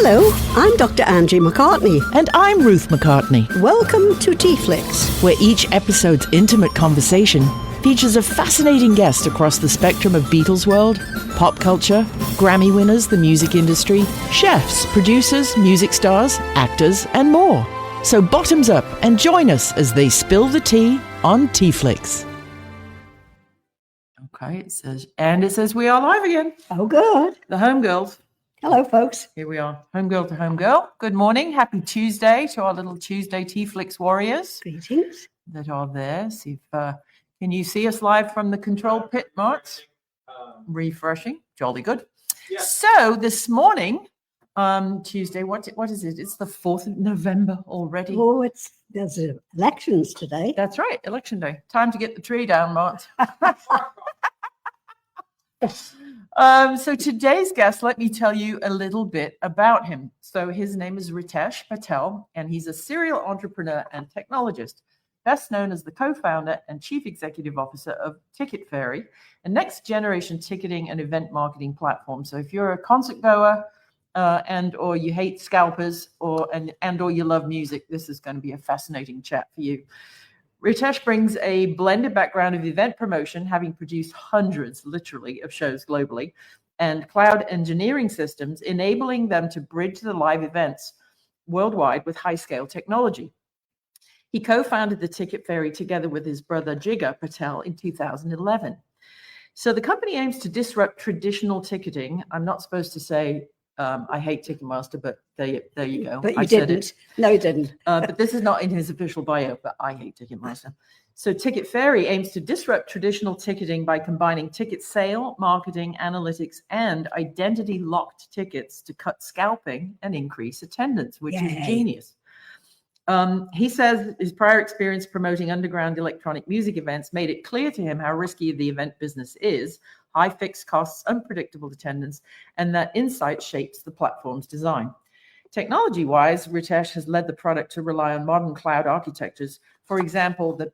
Hello, I'm Dr. Angie McCartney. And I'm Ruth McCartney. Welcome to TeaFlix, where each episode's intimate conversation features a fascinating guest across the spectrum of Beatles world, pop culture, Grammy winners, the music industry, chefs, producers, music stars, actors, and more. So bottoms up and join us as they spill the tea on TeaFlix. Okay, it says we are live again. Oh, good. The Homegirls. Hello, folks. Here we are, Homegirl to Homegirl. Good morning. Happy Tuesday to our little Tuesday TeaFlix warriors. Greetings. That are there. See if, can you see us live from the control pit, Marks? Refreshing. Jolly good. Yeah. So this morning, Tuesday, what is it? It's the 4th of November already. Oh, there's elections today. That's right, election day. Time to get the tree down, Marks. So today's guest, let me tell you a little bit about him. So his name is Ritesh Patel, and he's a serial entrepreneur and technologist, best known as the co-founder and chief executive officer of Ticketfairy, a next-generation ticketing and event marketing platform. So if you're a concert goer or you hate scalpers or you love music, this is going to be a fascinating chat for you. Ritesh brings a blended background of event promotion, having produced hundreds, literally, of shows globally, and cloud engineering systems, enabling them to bridge the live events worldwide with high-scale technology. He co-founded the Ticketfairy together with his brother Jigar Patel in 2011. So the company aims to disrupt traditional ticketing. I'm not supposed to say I hate Ticketmaster, but there you go. But you didn't. No, you didn't. But this is not in his official bio, but I hate Ticketmaster. So Ticketfairy aims to disrupt traditional ticketing by combining ticket sale, marketing, analytics, and identity-locked tickets to cut scalping and increase attendance, which is genius. He says his prior experience promoting underground electronic music events made it clear to him how risky the event business is, high fixed costs, unpredictable attendance, and that insight shapes the platform's design. Technology-wise, Ritesh has led the product to rely on modern cloud architectures. For example, the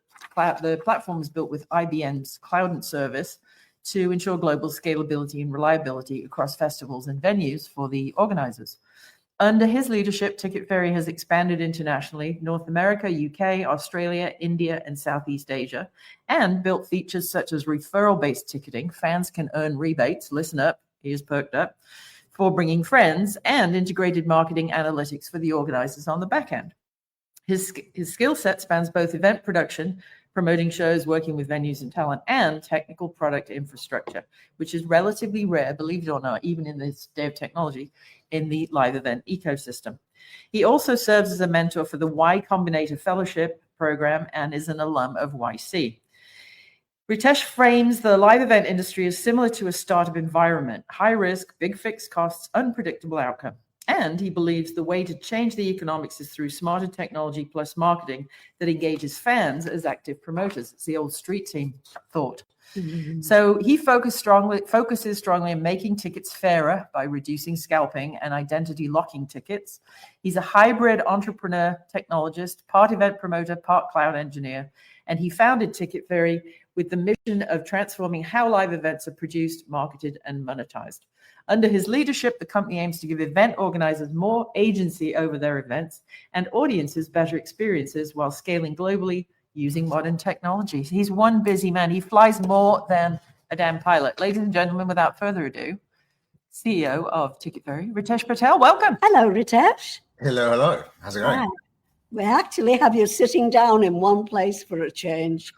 platform is built with IBM's Cloud Service to ensure global scalability and reliability across festivals and venues for the organizers. Under his leadership, Ticketfairy has expanded internationally, North America, UK, Australia, India, and Southeast Asia, and built features such as referral-based ticketing. Fans can earn rebates, listen up, here's perked up, for bringing friends, and integrated marketing analytics for the organizers on the back end. His skill set spans both event production, promoting shows, working with venues and talent, and technical product infrastructure, which is relatively rare, believe it or not, even in this day of technology, in the live event ecosystem. He also serves as a mentor for the Y Combinator Fellowship Program and is an alum of YC. Ritesh frames the live event industry as similar to a startup environment: high risk, big fixed costs, unpredictable outcome. And he believes the way to change the economics is through smarter technology plus marketing that engages fans as active promoters. It's the old street team thought. Mm-hmm. So he focuses strongly on making tickets fairer by reducing scalping and identity locking tickets. He's a hybrid entrepreneur, technologist, part event promoter, part cloud engineer, and he founded Ticketfairy with the mission of transforming how live events are produced, marketed, and monetized. Under his leadership, the company aims to give event organizers more agency over their events and audiences better experiences while scaling globally using modern technology. He's one busy man. He flies more than a damn pilot. Ladies and gentlemen, without further ado, CEO of Ticketfairy, Ritesh Patel. Welcome. Hello, Ritesh. Hello. How's it going? Hi. We actually have you sitting down in one place for a change.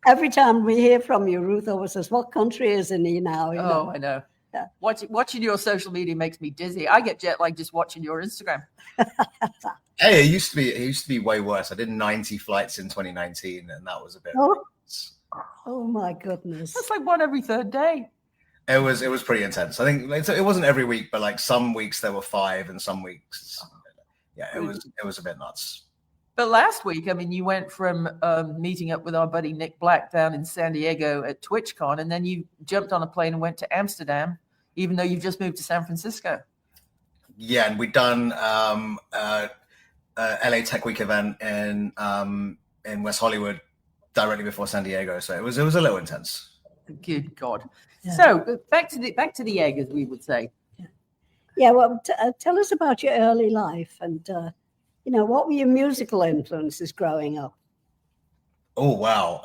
Every time we hear from you, Ruth always says, what country is in he now? I know. Yeah. Watching your social media makes me dizzy. I get jet lag just watching your Instagram. Hey, it used to be way worse. I did 90 flights in 2019, and that was a bit. Oh my goodness! That's like one every third day. It was pretty intense. I think it wasn't every week, but like some weeks there were 5, and some weeks, it was a bit nuts. But last week, I mean, you went from meeting up with our buddy Nick Black down in San Diego at TwitchCon, and then you jumped on a plane and went to Amsterdam, even though you've just moved to San Francisco. Yeah, and we'd done LA Tech Week event in West Hollywood directly before San Diego, so it was a little intense. Good God! Yeah. So back to the egg, as we would say. Yeah, well, tell us about your early life and, what were your musical influences growing up? Oh, wow.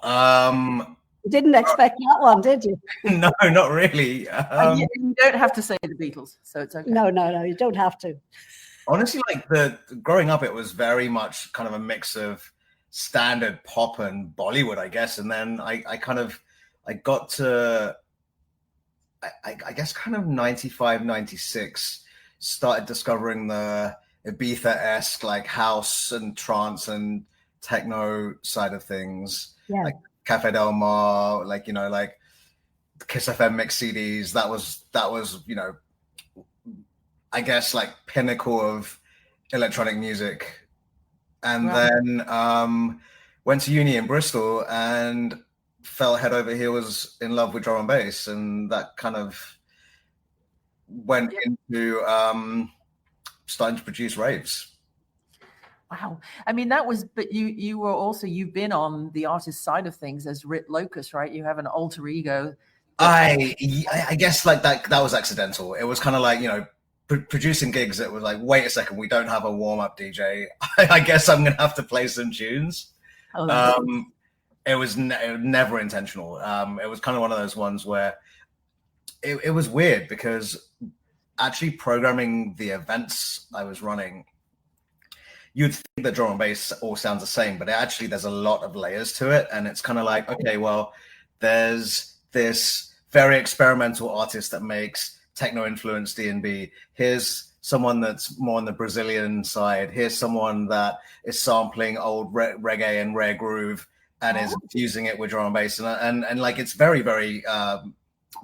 You didn't expect that one, did you? No, not really. You don't have to say the Beatles, so it's okay. No, you don't have to. Honestly, like growing up, it was very much kind of a mix of standard pop and Bollywood, I guess. And then I got to, I guess kind of 95, 96, started discovering the Ibiza-esque like house and trance and techno side of things. Yeah. Like Cafe Del Mar, like, like Kiss FM mix CDs. That was, I guess like pinnacle of electronic music. And then went to uni in Bristol and fell head over heels in love with drum and bass. And that kind of went into starting to produce raves. Wow. I mean, but you were also, you've been on the artist side of things as Rit Locus, right? You have an alter ego. I guess like that was accidental. It was kind of like, producing gigs. It was like, wait a second, we don't have a warm-up DJ. I guess I'm going to have to play some tunes. It was never intentional. It was kind of one of those ones where it was weird because actually programming the events I was running, you'd think that drum and bass all sounds the same, but there's a lot of layers to it. And it's kind of like, okay, well, there's this very experimental artist that makes techno-influenced D&B. Here's someone that's more on the Brazilian side. Here's someone that is sampling old reggae and rare groove and is fusing it with drum and bass. And like, it's very, very,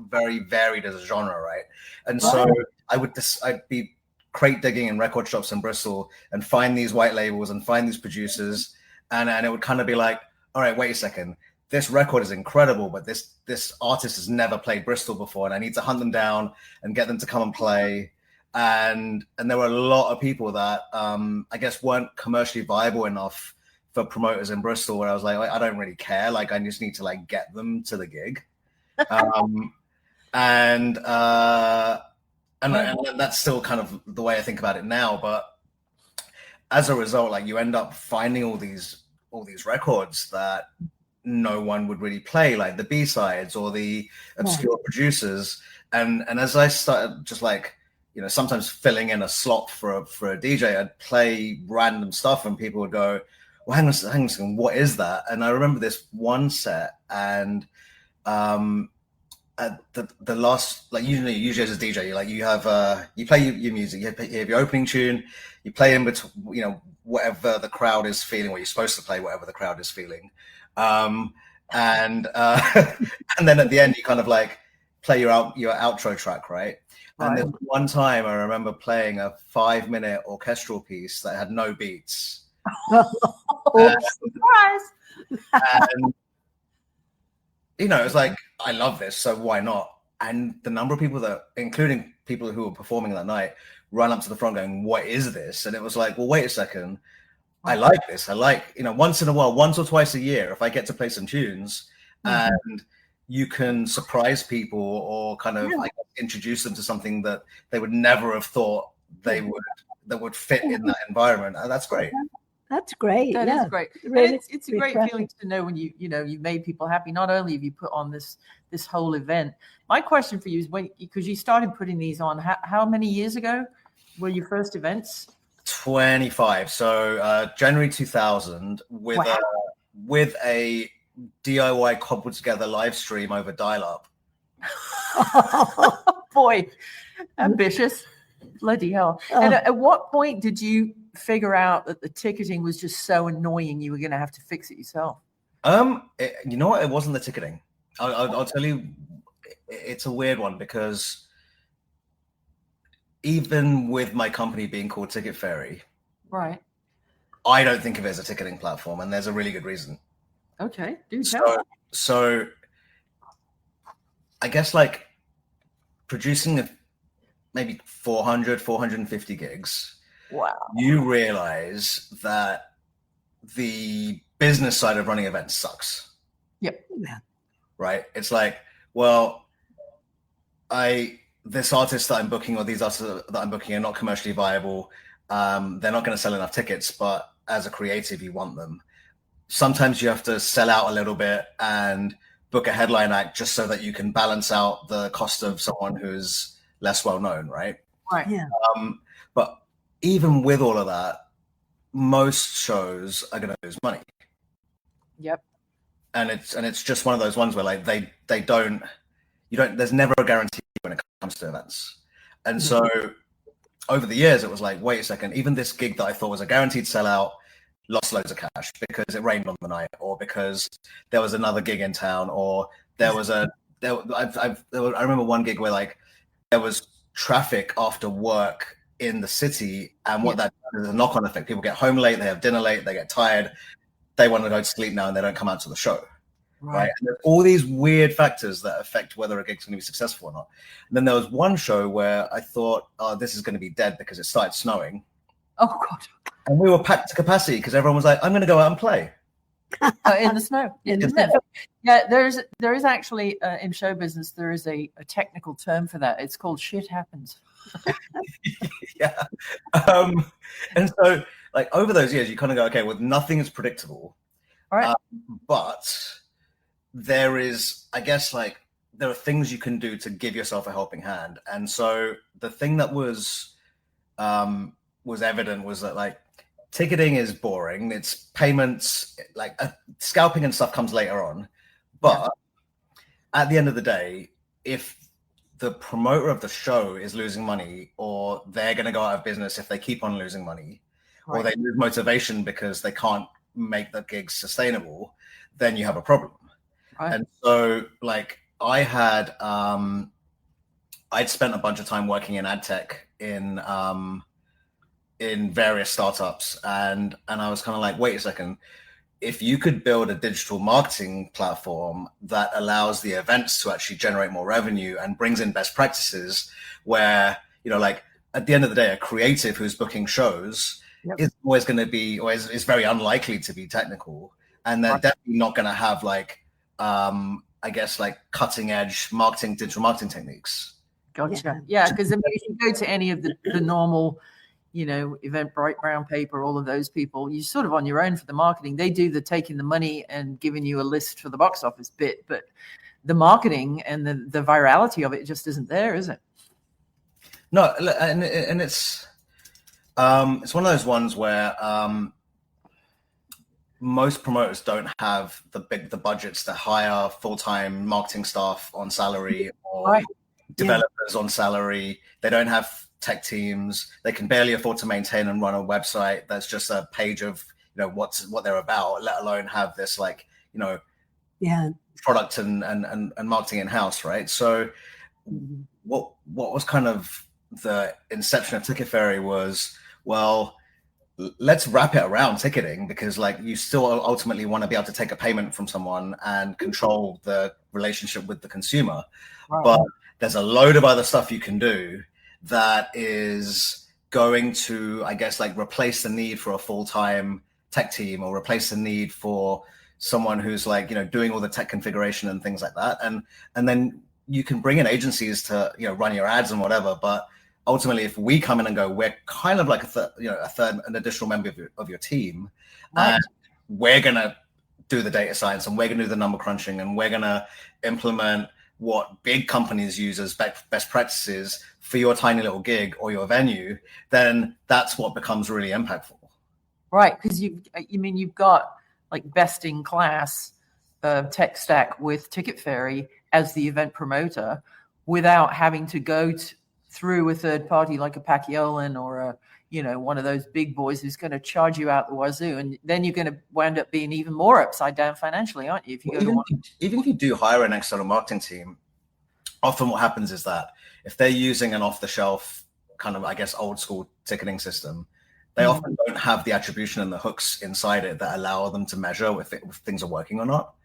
very varied as a genre, right? And so I'd be crate digging in record shops in Bristol and find these white labels and find these producers. And it would kind of be like, all right, wait a second. This record is incredible, but this artist has never played Bristol before, and I need to hunt them down and get them to come and play. And there were a lot of people that I guess weren't commercially viable enough for promoters in Bristol, where I was like, I don't really care. Like, I just need to like get them to the gig. And that's still kind of the way I think about it now. But as a result, like, you end up finding all these records that no one would really play, like the B-sides or the obscure producers. And as I started just like, sometimes filling in a slot for a DJ, I'd play random stuff and people would go, well, hang on a second, what is that? And I remember this one set, and at the last, like, usually as a DJ, you play your music, you have your opening tune, you play in between, whatever the crowd is feeling, or you're supposed to play whatever the crowd is feeling. And then at the end, you kind of like play your outro track, right? And then one time I remember playing a 5-minute orchestral piece that had no beats. Surprise! And it was like, I love this, so why not? And the number of people that, including people who were performing that night, run up to the front going, what is this? And it was like, well, wait a second. I like this. I like, once in a while, once or twice a year, if I get to play some tunes and you can surprise people or kind of like introduce them to something that they would never have thought that would fit in that environment. That's great. That's great. That is great. Really, it's a great feeling to know when you made people happy. Not only have you put on this whole event. My question for you is, because you started putting these on, how many years ago were your first events? 25. So January 2000 with a DIY cobbled together live stream over dial-up. Oh, boy, ambitious. Bloody hell. And at what point did you figure out that the ticketing was just so annoying you were going to have to fix it yourself? You know what? It wasn't the ticketing. I'll tell you, it's a weird one, because even with my company being called Ticketfairy, right, I don't think of it as a ticketing platform, and there's a really good reason. Okay, do tell. So I guess like producing maybe 450 gigs. Wow. You realize that the business side of running events sucks. Yep. Right? It's like, well, I this artist that I'm booking or these artists that I'm booking are not commercially viable. They're not going to sell enough tickets, but as a creative, you want them. Sometimes you have to sell out a little bit and book a headline act just so that you can balance out the cost of someone who's less well known, right? Right. Yeah. But even with all of that, most shows are going to lose money. Yep. And it's just one of those ones where like they don't, there's never a guarantee when it comes to events. And so over the years, it was like, wait a second, even this gig that I thought was a guaranteed sellout lost loads of cash because it rained on the night, or because there was another gig in town, or there was I remember one gig where like there was traffic after work in the city, and what that does is a knock-on effect. People get home late, they have dinner late, they get tired, they want to go to sleep now, and they don't come out to the show. Right. And there's all these weird factors that affect whether a gig's going to be successful or not. And then there was one show where I thought, oh, this is going to be dead because it started snowing. Oh God. And we were packed to capacity because everyone was like, I'm going to go out and play. In the snow. In the snow. Yeah, there is actually in show business, there is a technical term for that. It's called shit happens. Yeah. And so like over those years, you kind of go, okay, well, nothing is predictable. All right. But there is, I guess, like there are things you can do to give yourself a helping hand. And so the thing that was evident was that like ticketing is boring. It's payments, like scalping and stuff comes later on. But at the end of the day, if the promoter of the show is losing money, or they're going to go out of business if they keep on losing money, or they lose motivation because they can't make the gigs sustainable, then you have a problem. Right. And so like I'd spent a bunch of time working in ad tech in various startups, and I was kind of like, wait a second, if you could build a digital marketing platform that allows the events to actually generate more revenue and brings in best practices where, like at the end of the day, a creative who's booking shows is always going to be, or is very unlikely to be technical. And they're definitely not going to have like, I guess like cutting edge digital marketing techniques. Gotcha. Yeah. Because if you go to any of the normal, Eventbrite, Brown Paper, all of those people, you're sort of on your own for the marketing. They do the taking the money and giving you a list for the box office bit, but the marketing and the virality of it just isn't there, is it? No, and it's one of those ones where most promoters don't have the budgets to hire full-time marketing staff on salary or developers on salary. They don't have tech teams. They can barely afford to maintain and run a website that's just a page of what they're about, let alone have this like product and marketing in-house, right? So what was kind of the inception of Ticketfairy was, well, let's wrap it around ticketing, because like you still ultimately want to be able to take a payment from someone and control the relationship with the consumer. But there's a load of other stuff you can do that is going to, I guess, like replace the need for a full-time tech team, or replace the need for someone who's like, doing all the tech configuration and things like that. And then you can bring in agencies to, run your ads and whatever. But ultimately, if we come in and go, we're kind of like an additional member of your team, and we're going to do the data science, and we're going to do the number crunching, and we're going to implement what big companies use as best practices for your tiny little gig or your venue, then that's what becomes really impactful. Right, because you've got like best in class tech stack with Ticketfairy as the event promoter, without having to go through a third party like a Pacquiao or a one of those big boys who's going to charge you out the wazoo, and then you're going to wind up being even more upside down financially, aren't you? If you even if you do hire an external marketing team, often what happens is that if they're using an off-the-shelf kind of, I guess, old school ticketing system, they often don't have the attribution and the hooks inside it that allow them to measure if things are working or not.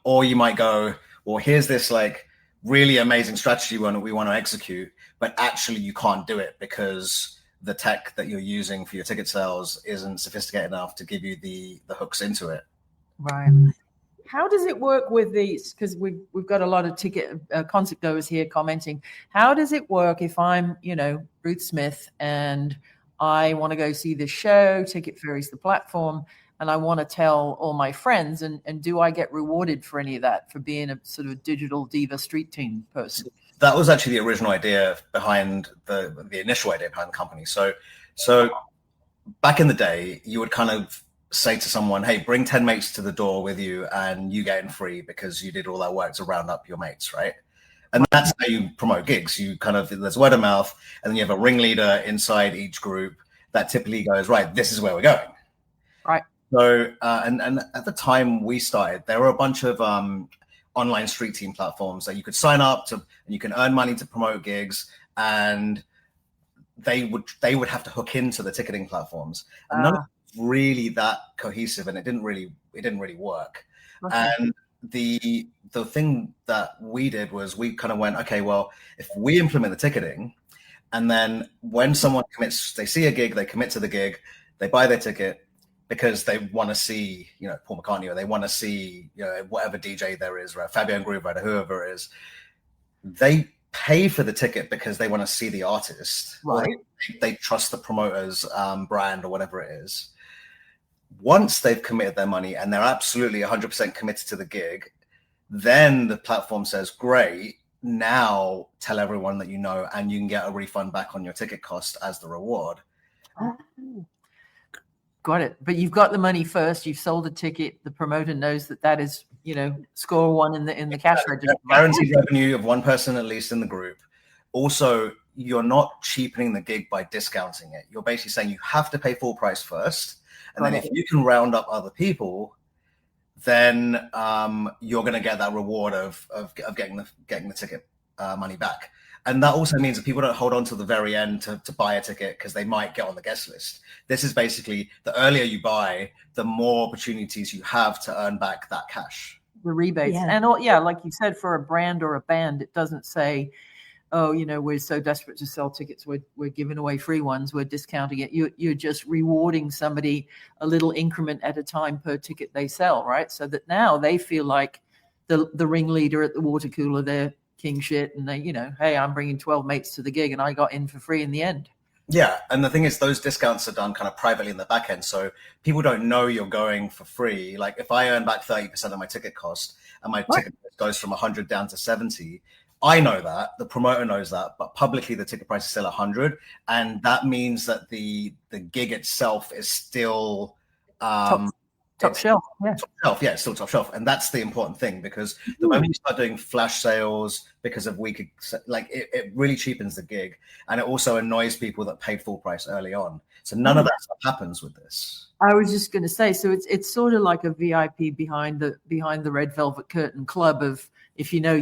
Or you might go, well, here's this like really amazing strategy we want to execute, but actually you can't do it because the tech that you're using for your ticket sales isn't sophisticated enough to give you the hooks into it. Right. How does it work with these? Because we've got a lot of concert goers here commenting. How does it work if I'm, Ruth Smith, and I want to go see this show? Ticketfairy's the platform, and I want to tell all my friends. And do I get rewarded for any of that, for being a sort of digital diva street team person? That was actually the original idea behind the initial idea behind the company. So back in the day, you would kind of say to someone, hey, bring 10 mates to the door with you and you get in free because you did all that work to round up your mates, right? And that's how you promote gigs. You kind of, there's word of mouth, and then you have a ringleader inside each group that typically goes, right, this is where we're going. Right. So, and at the time we started, there were a bunch of online street team platforms that you could sign up to, and you can earn money to promote gigs, and they would have to hook into the ticketing platforms. And none of really that cohesive, and it didn't really work. Okay. And the thing that we did was we kind of went, okay, well, if we implement the ticketing, and then when someone commits, they see a gig, they commit to the gig, they buy their ticket because they want to see, Paul McCartney, or they want to see, whatever DJ there is, right, Fabian Grooverider, whoever it is, they pay for the ticket because they want to see the artist, right? Or they trust the promoter's brand or whatever it is. Once they've committed their money and they're absolutely 100% committed to the gig, then the platform says, great, now tell everyone that you know, and you can get a refund back on your ticket cost as the reward. Oh. Got it. But you've got the money first. You've sold a ticket. The promoter knows that is, score one in the cash register. Guaranteed revenue of one person at least in the group. Also, you're not cheapening the gig by discounting it. You're basically saying you have to pay full price first. And then if you can round up other people, then you're going to get that reward of getting the ticket money back. And that also means that people don't hold on to the very end to buy a ticket because they might get on the guest list. This is basically, the earlier you buy, the more opportunities you have to earn back that cash. The rebates. Yeah. And like you said, for a brand or a band, it doesn't say, oh, we're so desperate to sell tickets, we're giving away free ones, we're discounting it. You're just rewarding somebody a little increment at a time per ticket they sell, right? So that now they feel like the ringleader at the water cooler, they're king shit, and they, hey, I'm bringing 12 mates to the gig and I got in for free in the end. Yeah. And the thing is, those discounts are done kind of privately in the back end. So people don't know you're going for free. Like if I earn back 30% of my ticket cost and my ticket goes from 100 down to 70, I know that, the promoter knows that, but publicly the ticket price is still 100. And that means that the gig itself is still top shelf. Yeah. Top shelf. Yeah, it's still top shelf. And that's the important thing, because the moment you start doing flash sales because of weaker, like it really cheapens the gig. And it also annoys people that paid full price early on. So none of that stuff happens with this. I was just going to say, so it's sort of like a VIP behind the red velvet curtain club of, if you know,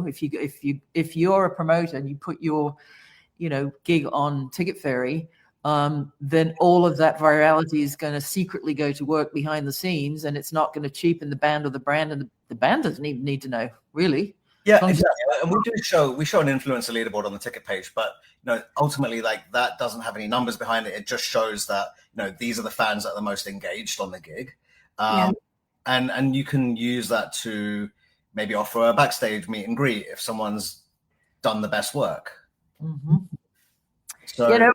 if you're a promoter and you put your, gig on Ticketfairy, then all of that virality is going to secretly go to work behind the scenes, and it's not going to cheapen the band or the brand, and the band doesn't even need to know, really. Yeah, exactly. And we show an influencer leaderboard on the ticket page, but ultimately, like, that doesn't have any numbers behind it. It just shows that these are the fans that are the most engaged on the gig, and you can use that to maybe offer a backstage meet and greet if someone's done the best work. Mm-hmm. So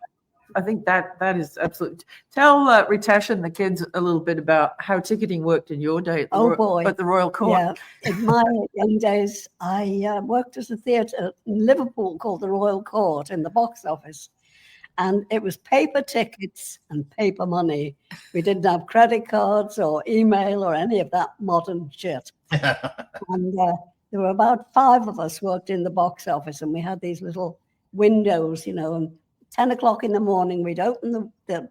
I think that is absolutely. Tell Ritesh and the kids a little bit about how ticketing worked in your day at the Royal Court. Yeah, in my young days, I worked at a theatre in Liverpool called the Royal Court in the box office, and it was paper tickets and paper money. We didn't have credit cards or email or any of that modern shit. And there were about 5 of us worked in the box office, and we had these little windows, and 10 o'clock in the morning, we'd open the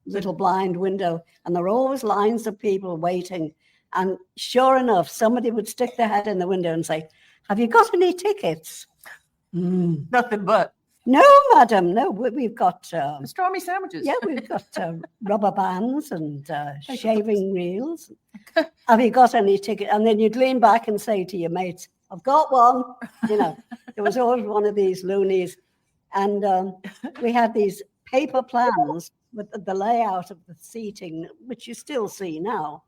little blind window, and there were always lines of people waiting. And sure enough, somebody would stick their head in the window and say, "Have you got any tickets?" Nothing but. No, madam, no, we've got... pastrami sandwiches. Yeah, we've got rubber bands and shaving reels. Have you got any tickets? And then you'd lean back and say to your mates, "I've got one." There was always one of these loonies. And we had these paper plans with the layout of the seating, which you still see now.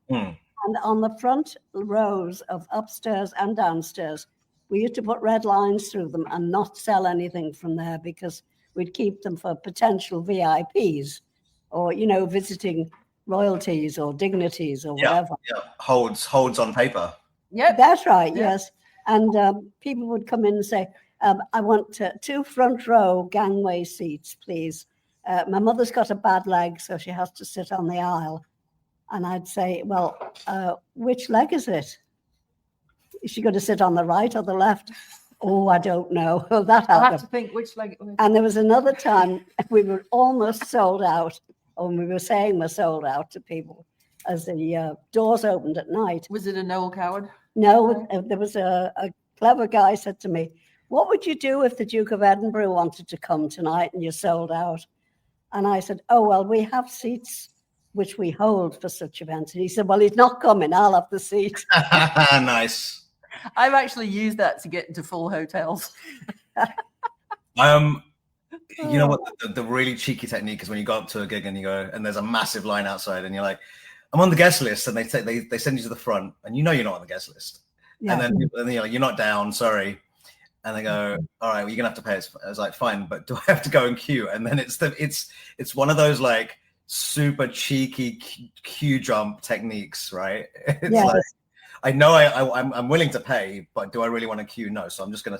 And on the front rows of upstairs and downstairs, we used to put red lines through them and not sell anything from there because we'd keep them for potential VIPs or, visiting royalties or dignities or whatever. Yeah, holds on paper. Yeah, That's right, yes. And people would come in and say, I want 2 front row gangway seats, please. My mother's got a bad leg, so she has to sit on the aisle. And I'd say, well, which leg is it? Is she going to sit on the right or the left? Oh, I don't know. That happened. I'll have to think which leg. And there was another time we were almost sold out, or we were saying we're sold out to people as the doors opened at night. Was it a Noel Coward? No, there was a clever guy said to me, what would you do if the Duke of Edinburgh wanted to come tonight and you're sold out? And I said, oh, well, we have seats which we hold for such events. And he said, well, he's not coming. I'll have the seat. Nice. I've actually used that to get into full hotels. You know what? The really cheeky technique is when you go up to a gig and you go, and there's a massive line outside, and you're like, I'm on the guest list, and they send you to the front, and you're not on the guest list. Yeah. And then you're like, you're not down, sorry. And they go, all right, well, you're gonna have to pay. I was like, fine, but do I have to go in queue? And then it's one of those like super cheeky queue jump techniques, right? It's like, I know I'm willing to pay, but do I really want to queue? No. So I'm just gonna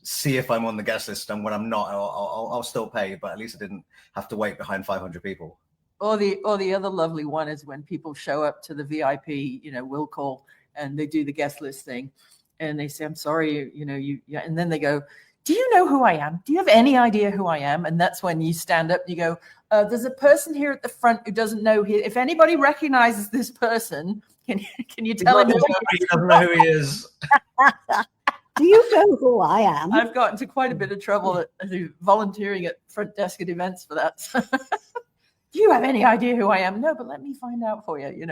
see if I'm on the guest list, and when I'm not, I'll still pay, but at least I didn't have to wait behind 500 people. Or the other lovely one is when people show up to the VIP, will call and they do the guest list thing, and they say, I'm sorry, and then they go, do you know who I am? Do you have any idea who I am? And that's when you stand up and you go, there's a person here at the front who doesn't know. If anybody recognizes this person, can you tell him? He doesn't know who he is. Do you know who I am? I've got into quite a bit of trouble at volunteering at front desk at events for that. Do you have any idea wwho I am? No, but let me find out for you,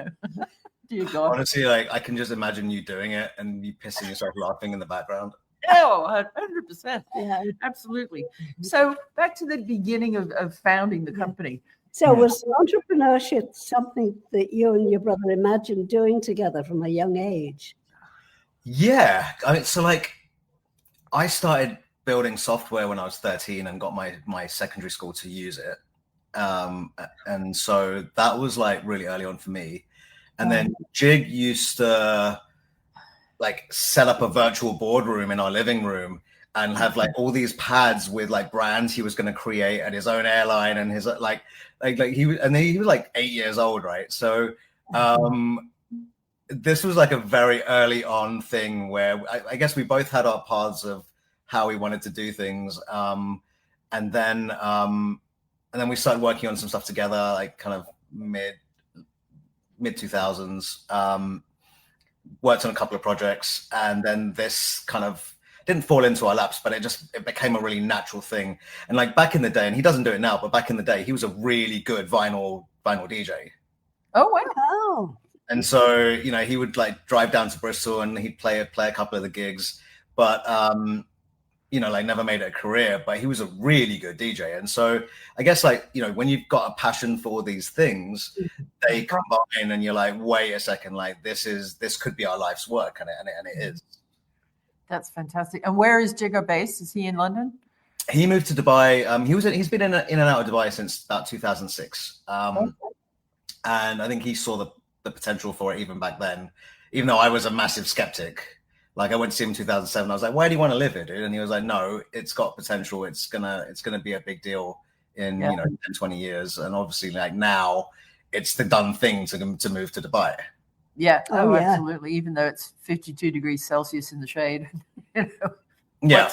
Dear God. Honestly, like I can just imagine you doing it and you pissing yourself laughing in the background. Oh, 100%. Yeah, absolutely. So back to the beginning of founding the company. So was entrepreneurship something that you and your brother imagined doing together from a young age? Yeah. I mean, so like I started building software when I was 13 and got my secondary school to use it. And so that was like really early on for me. And then Jig used to like set up a virtual boardroom in our living room and have like all these pads with like brands he was going to create at his own airline and his like he was like 8 years old, right? So this was like a very early on thing where I guess we both had our paths of how we wanted to do things, and then we started working on some stuff together, like kind of mid 2000s. Worked on a couple of projects, and then this kind of didn't fall into our laps, but it became a really natural thing. And like back in the day, and he doesn't do it now, but back in the day, he was a really good vinyl DJ. Oh wow! And so he would like drive down to Bristol and he'd play a couple of the gigs, but like never made it a career. But he was a really good DJ, and so I guess like when you've got a passion for all these things, they combine, and you're like, wait a second, like this could be our life's work, and it is. That's fantastic. And where is Jigger based? Is he in London? He moved to Dubai. He's been in and out of Dubai since about 2006, and I think he saw the potential for it even back then, even though I was a massive skeptic. Like I went to see him in 2007. I was like, why do you want to live here, dude? And he was like, no, it's got potential. It's gonna be a big deal in 10, 20 years. And obviously like now it's the done thing to move to Dubai. Yeah. Oh, absolutely. Even though it's 52 degrees Celsius in the shade. Yeah.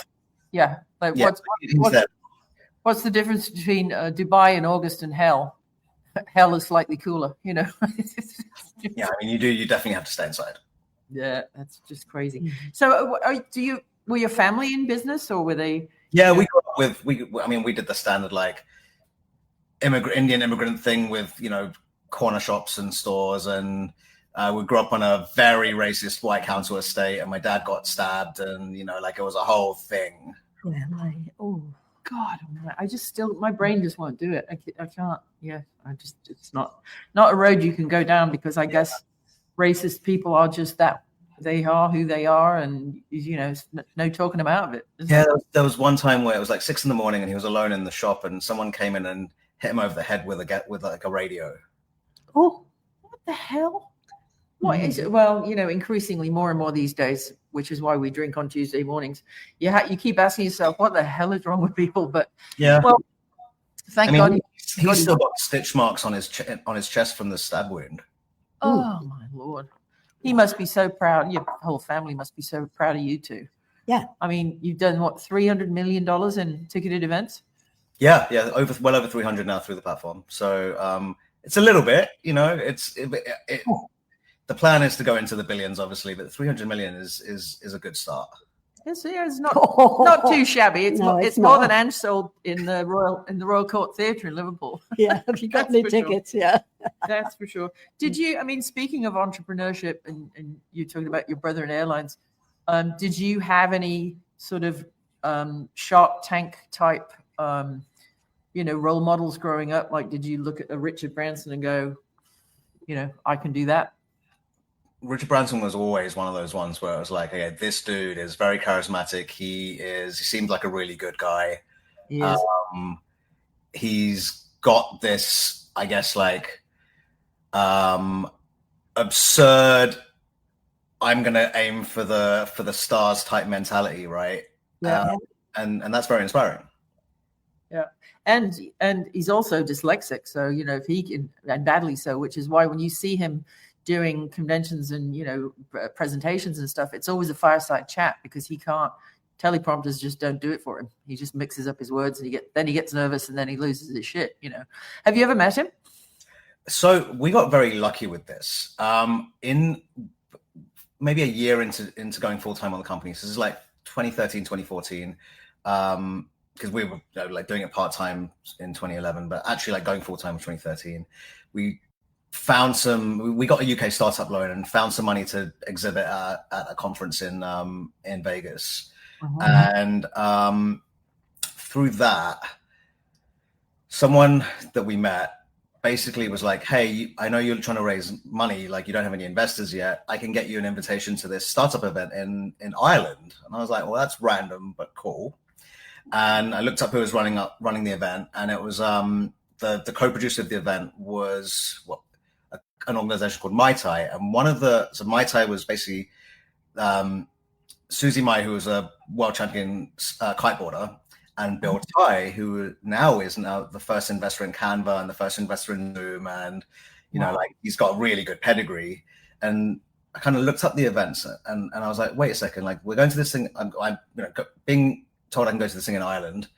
Yeah. Like what's the difference between Dubai in August and hell? Hell is slightly cooler, Yeah, I mean, you definitely have to stay inside. Yeah, that's just crazy. Mm-hmm. So, were your family in business, or were they? Yeah, we grew up we did the standard like Indian immigrant thing with corner shops and stores, and we grew up on a very racist white council estate, and my dad got stabbed, and like it was a whole thing. Yeah, oh God, I just my brain just won't do it. I can't. Yeah, it's not a road you can go down because I guess. racist people are just that. They are who they are, and no talking them out of it. Yeah, there was one time where it was like 6 a.m. and he was alone in the shop, and someone came in and hit him over the head with like a radio. Oh, what the hell? What is it? Well, increasingly more and more these days, which is why we drink on Tuesday mornings. You keep asking yourself, what the hell is wrong with people? But yeah, well, thank God he's still got stitch marks on his chest from the stab wound. Oh my Lord. He must be so proud. Your whole family must be so proud of you two. Yeah. I mean, you've done what, $300 million in ticketed events? Yeah, well over 300 now through the platform. So it's a little bit, the plan is to go into the billions, obviously, but 300 million is a good start. It's not too shabby. It's more than Ange sold in the Royal Court Theatre in Liverpool. Yeah, have you got any tickets? Sure. Yeah, that's for sure. Did you? I mean, speaking of entrepreneurship, and you talking about your brother in airlines, did you have any sort of Shark Tank type, role models growing up? Like, did you look at a Richard Branson and go, I can do that? Richard Branson was always one of those ones where it was like, okay, this dude is very charismatic. He seems like a really good guy. He is. He's got this, I guess, like absurd, I'm going to aim for the stars type mentality, right? Yeah. And that's very inspiring. Yeah. And he's also dyslexic. So, if he can, and badly so, which is why when you see him doing conventions and presentations and stuff, it's always a fireside chat, because he can't, teleprompters just don't do it for him. He just mixes up his words, and then he gets nervous, and then he loses his shit. Have you ever met him? So we got very lucky with this. In maybe a year into going full time on the company, so this is like 2013, 2014, because we were like doing it part time in 2011, but actually like going full time in 2013, we got a UK startup loan and found some money to exhibit at a conference in Vegas. And through that, someone that we met basically was like, hey, I know you're trying to raise money, like you don't have any investors yet. I can get you an invitation to this startup event in Ireland. And I was like, well, that's random, but cool. And I looked up who was running the event, and it was the co-producer of the event was an organization called Mai Tai, and Mai Tai was basically Susie Mai, who was a world champion kiteboarder, and Bill Tai, who now is the first investor in Canva and the first investor in Zoom, and like he's got a really good pedigree. And I kind of looked up the events, and I was like, wait a second, like we're going to this thing. I'm being told I can go to this thing in Ireland,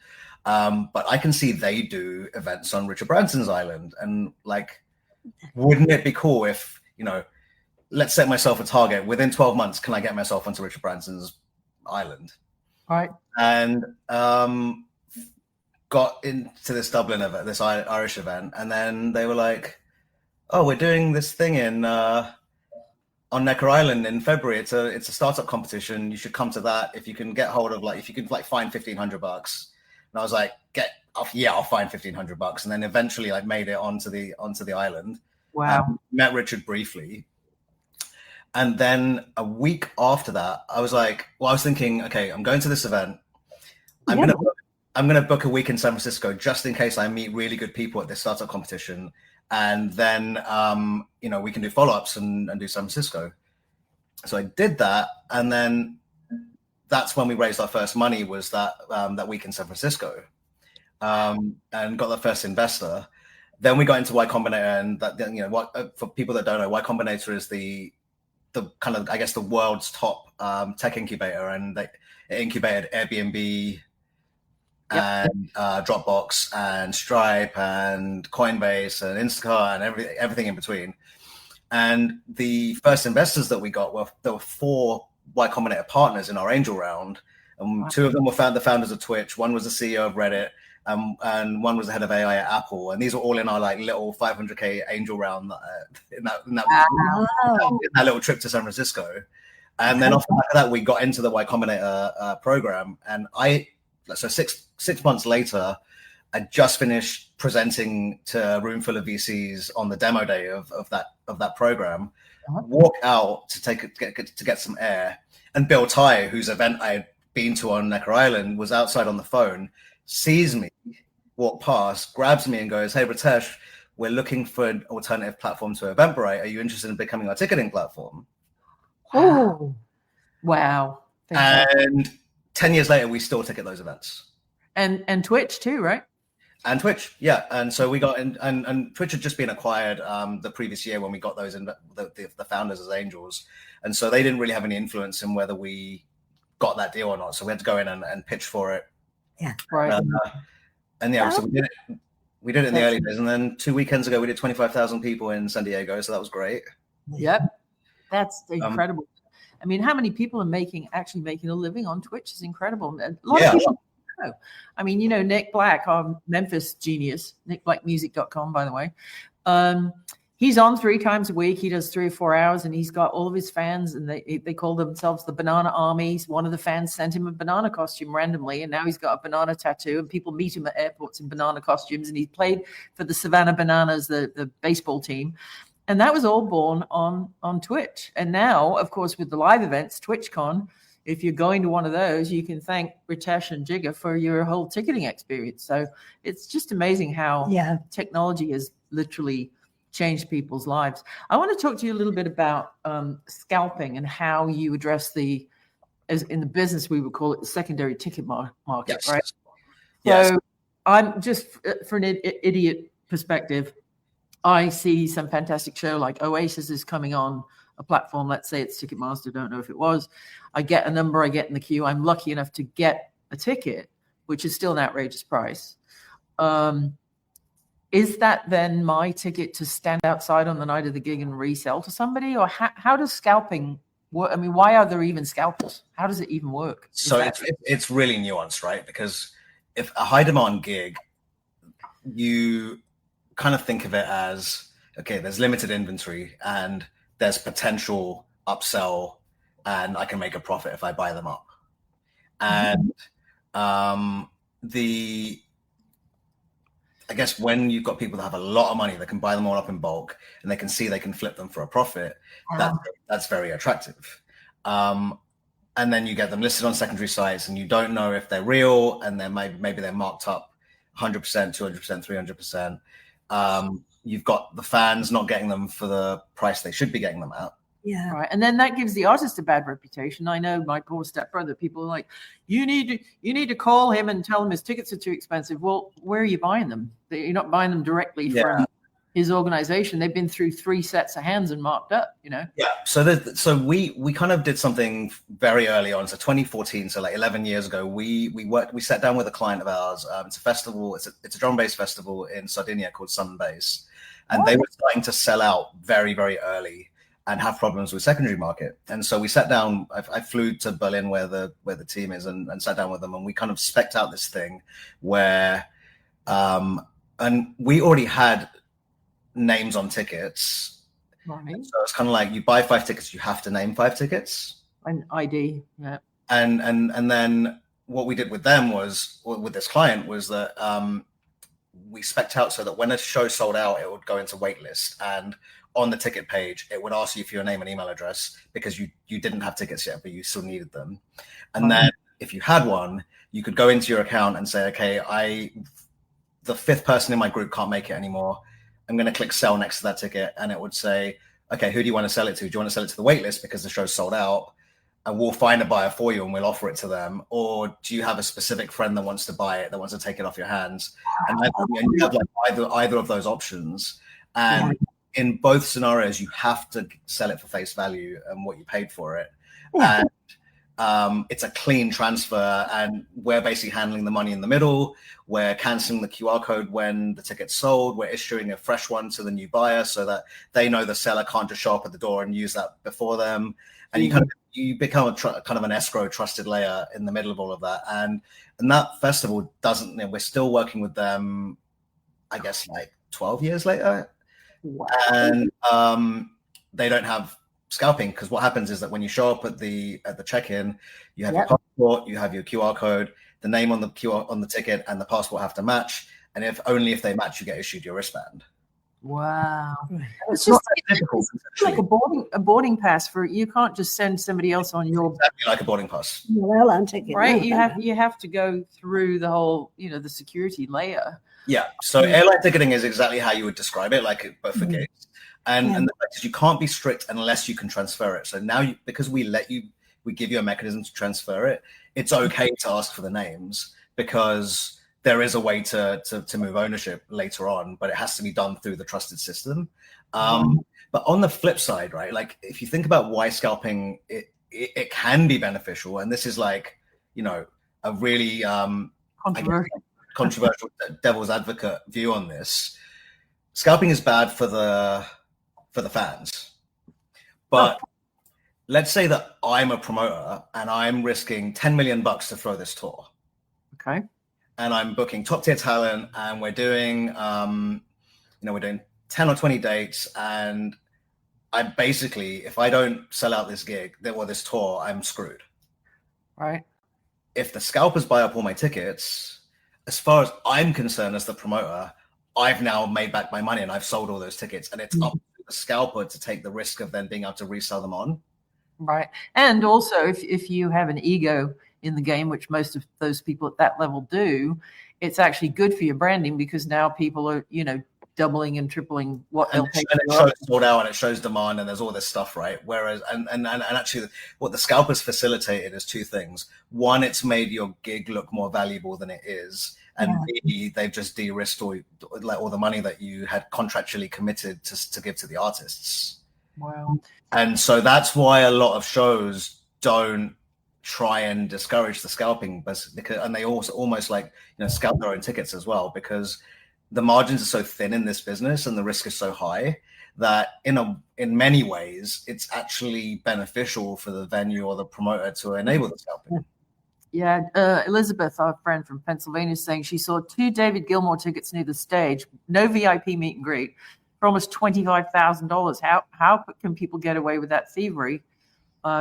but I can see they do events on Richard Branson's island, and like, wouldn't it be cool if, let's set myself a target within 12 months, can I get myself onto Richard Branson's island? Right. And got into this Dublin event, this Irish event, and then they were like, oh, we're doing this thing on Necker Island in February. It's a startup competition. You should come to that. If you can get hold of if you can find $1,500. And I was like, I'll find $1,500. And then eventually I made it onto the island. Wow. Met Richard briefly. And then a week after that, I was thinking, okay, I'm going to this event. I'm going to book a week in San Francisco just in case I meet really good people at this startup competition. And then, we can do follow-ups and do San Francisco. So I did that. And then that's when we raised our first money, was that week in San Francisco, and got the first investor. Then we got into Y Combinator, and that, for people that don't know, Y Combinator is the kind of, I guess, the world's top tech incubator, and it incubated Airbnb, and Dropbox and Stripe and Coinbase and Instacart and everything in between. And the first investors that we got there were 4 Y Combinator partners in our angel round, and 2 of them were the founders of Twitch. One was the CEO of Reddit, and one was the head of AI at Apple. And these were all in our little 500K angel round in that little trip to San Francisco. And then off the back of that, we got into the Y Combinator program. And so 6 months later, I just finished presenting to a room full of VCs on the demo day of that program. walk out to get some air, and Bill Ty, whose event I had been to on Necker Island, was outside on the phone, sees me walk past, grabs me and goes, "Hey, Ritesh, we're looking for an alternative platform to Eventbrite. Are you interested in becoming our ticketing platform?" Oh, Wow. And 10 years later, we still ticket those events. And Twitch too, right? And Twitch, yeah. And so we got in, and Twitch had just been acquired the previous year when we got those in the founders as angels. And so they didn't really have any influence in whether we got that deal or not. So we had to go in and pitch for it. yeah. Right. And yeah, so we did it. We did it in the early days, and then 2 weekends ago we did 25,000 people in San Diego, so that was great. Yep, that's incredible. I mean, how many people are actually making a living on Twitch is incredible. A lot of people know. I mean, you know, Nick Black, our Memphis genius, nickblackmusic.com, by the way. He's on 3 times a week. He does 3 or 4 hours, and he's got all of his fans, and they call themselves the Banana Army. One of the fans sent him a banana costume randomly, and now he's got a banana tattoo, and people meet him at airports in banana costumes, and he played for the Savannah Bananas, the baseball team. And that was all born on Twitch. And now, of course, with the live events, TwitchCon, if you're going to one of those, you can thank Ritesh and Jigga for your whole ticketing experience. So it's just amazing how technology has literally changed people's lives. I want to talk to you a little bit about scalping and how you address as in the business, we would call it the secondary ticket market, Yes. right? Yes. So I'm just, for an idiot perspective, I see some fantastic show like Oasis is coming on a platform. Let's say it's Ticketmaster. Don't know if it was. I get a number. I get in the queue. I'm lucky enough to get a ticket, which is still an outrageous price. Is that then my ticket to stand outside on the night of the gig and resell to somebody? Or how does scalping work? I mean, why are there even scalpers? How does it even work? So it's really nuanced, right? Because if a high demand gig, you kind of think of it as, okay, there's limited inventory and there's potential upsell and I can make a profit if I buy them up. And I guess when you've got people that have a lot of money that can buy them all up in bulk and they can see they can flip them for a profit, that's very attractive. And then you get them listed on secondary sites and you don't know if they're real, and then maybe they're marked up 100%, 200%, 300%. You've got the fans not getting them for the price they should be getting them at. Yeah. Right. And then that gives the artist a bad reputation. I know my poor stepbrother, people are like, you need to call him and tell him his tickets are too expensive. Well, where are you buying them? You're not buying them directly from his organization. They've been through 3 sets of hands and marked up, you know? Yeah. So we kind of did something very early on. So 2014, so like 11 years ago, we sat down with a client of ours. It's a festival. It's a drum-based festival in Sardinia called Sun Bass. And they were starting to sell out very, very early and have problems with secondary market. And so we sat down, I flew to Berlin where the team is and sat down with them, and we kind of spec'd out this thing where, and we already had names on tickets. Right. So it's kind of like you buy 5 tickets, you have to name 5 tickets. An ID, yeah. And then what we did with them was, with this client, was that we spec'd out so that when a show sold out, it would go into waitlist, and on the ticket page, it would ask you for your name and email address because you didn't have tickets yet, but you still needed them. And then if you had one, you could go into your account and say, okay, the 5th person in my group can't make it anymore. I'm going to click sell next to that ticket. And it would say, okay, who do you want to sell it to? Do you want to sell it to the waitlist because the show's sold out? And we'll find a buyer for you and we'll offer it to them. Or do you have a specific friend that wants to buy it, that wants to take it off your hands? And you have like either of those options. And in both scenarios, you have to sell it for face value and what you paid for it. Yeah. And it's a clean transfer, and we're basically handling the money in the middle. We're canceling the QR code when the ticket's sold. We're issuing a fresh one to the new buyer so that they know the seller can't just show up at the door and use that before them. And you become kind of an escrow trusted layer in the middle of all of that. And that festival doesn't, we're still working with them, I guess, like 12 years later. Wow. And they don't have scalping, because what happens is that when you show up at the check-in, you have your passport, you have your QR code, the name on the ticket and the passport have to match, and if they match, you get issued your wristband. Wow. It's It's not just that difficult. it's like a boarding pass for you can't just send somebody else on your Exactly like a boarding pass. Airline ticket. right. No, You have to go through the whole, the security layer. Yeah. So airline ticketing is exactly how you would describe it, but for gigs. And the fact is you can't be strict unless you can transfer it. So now because we give you a mechanism to transfer it, it's okay to ask for the names because there is a way to move ownership later on, but it has to be done through the trusted system. But on the flip side, right, like if you think about why scalping, it can be beneficial. And this is like, a really controversial devil's advocate view on this. Scalping is bad for the fans. But let's say that I'm a promoter and I'm risking $10 million to throw this tour. Okay. And I'm booking top tier talent and we're doing, we're doing 10 or 20 dates. And I basically, if I don't sell out this gig, this tour, I'm screwed. Right. If the scalpers buy up all my tickets, as far as I'm concerned as the promoter, I've now made back my money and I've sold all those tickets. And it's up to the scalper to take the risk of then being able to resell them on. Right. And also, if you have an ego in the game, which most of those people at that level do, it's actually good for your branding because now people are, doubling and tripling what they'll pay. And it shows sold out and it shows demand and there's all this stuff, right? Whereas, and actually what the scalpers facilitated is two things. One, it's made your gig look more valuable than it is. And B, they've just de-risked all the money that you had contractually committed to give to the artists. Wow. And so that's why a lot of shows don't try and discourage the scalping, and they also almost scalp their own tickets as well, because the margins are so thin in this business and the risk is so high that in many ways it's actually beneficial for the venue or the promoter to enable the scalping. Yeah, Elizabeth, our friend from Pennsylvania, is saying she saw 2 David Gilmour tickets near the stage, no VIP meet and greet, for almost $25,000. How can people get away with that thievery?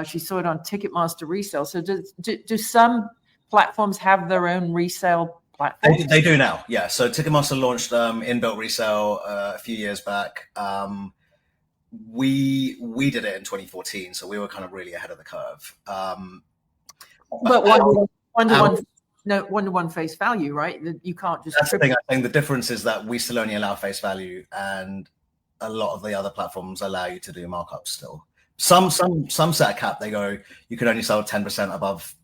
She saw it on Ticketmaster resale. So do some platforms have their own resale platforms? They do now, yeah. So Ticketmaster launched inbuilt resale a few years back. We did it in 2014, so we were kind of really ahead of the curve. But one-to-one face value, right? You can't just. That's the thing. I think the difference is that we still only allow face value, and a lot of the other platforms allow you to do markups still. Some set a cap. They go, you can only sell 10%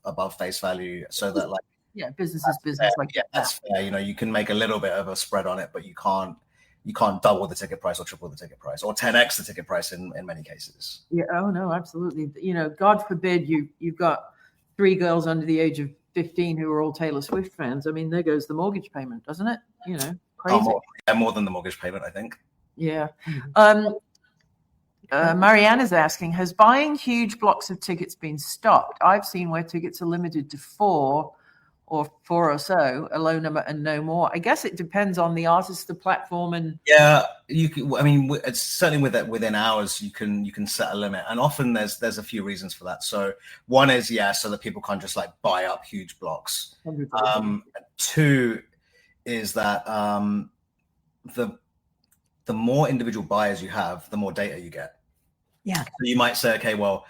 above face value, so that business is business. That's fair. You can make a little bit of a spread on it, but you can't double the ticket price or triple the ticket price or 10x the ticket price in many cases. Yeah. Oh no, absolutely. God forbid you've got 3 girls under the age of 15 who are all Taylor Swift fans. I mean, there goes the mortgage payment, doesn't it? Crazy. More than the mortgage payment, I think. Yeah. Marianne is asking, has buying huge blocks of tickets been stopped? I've seen where tickets are limited to 4 or so, a low number and no more. I guess it depends on the artist, the platform, and you can. I mean, it's certainly within hours you can set a limit, and often there's a few reasons for that. So one is so that people can't just buy up huge blocks. 2 is that the more individual buyers you have, the more data you get. Yeah. So you might say, okay, well,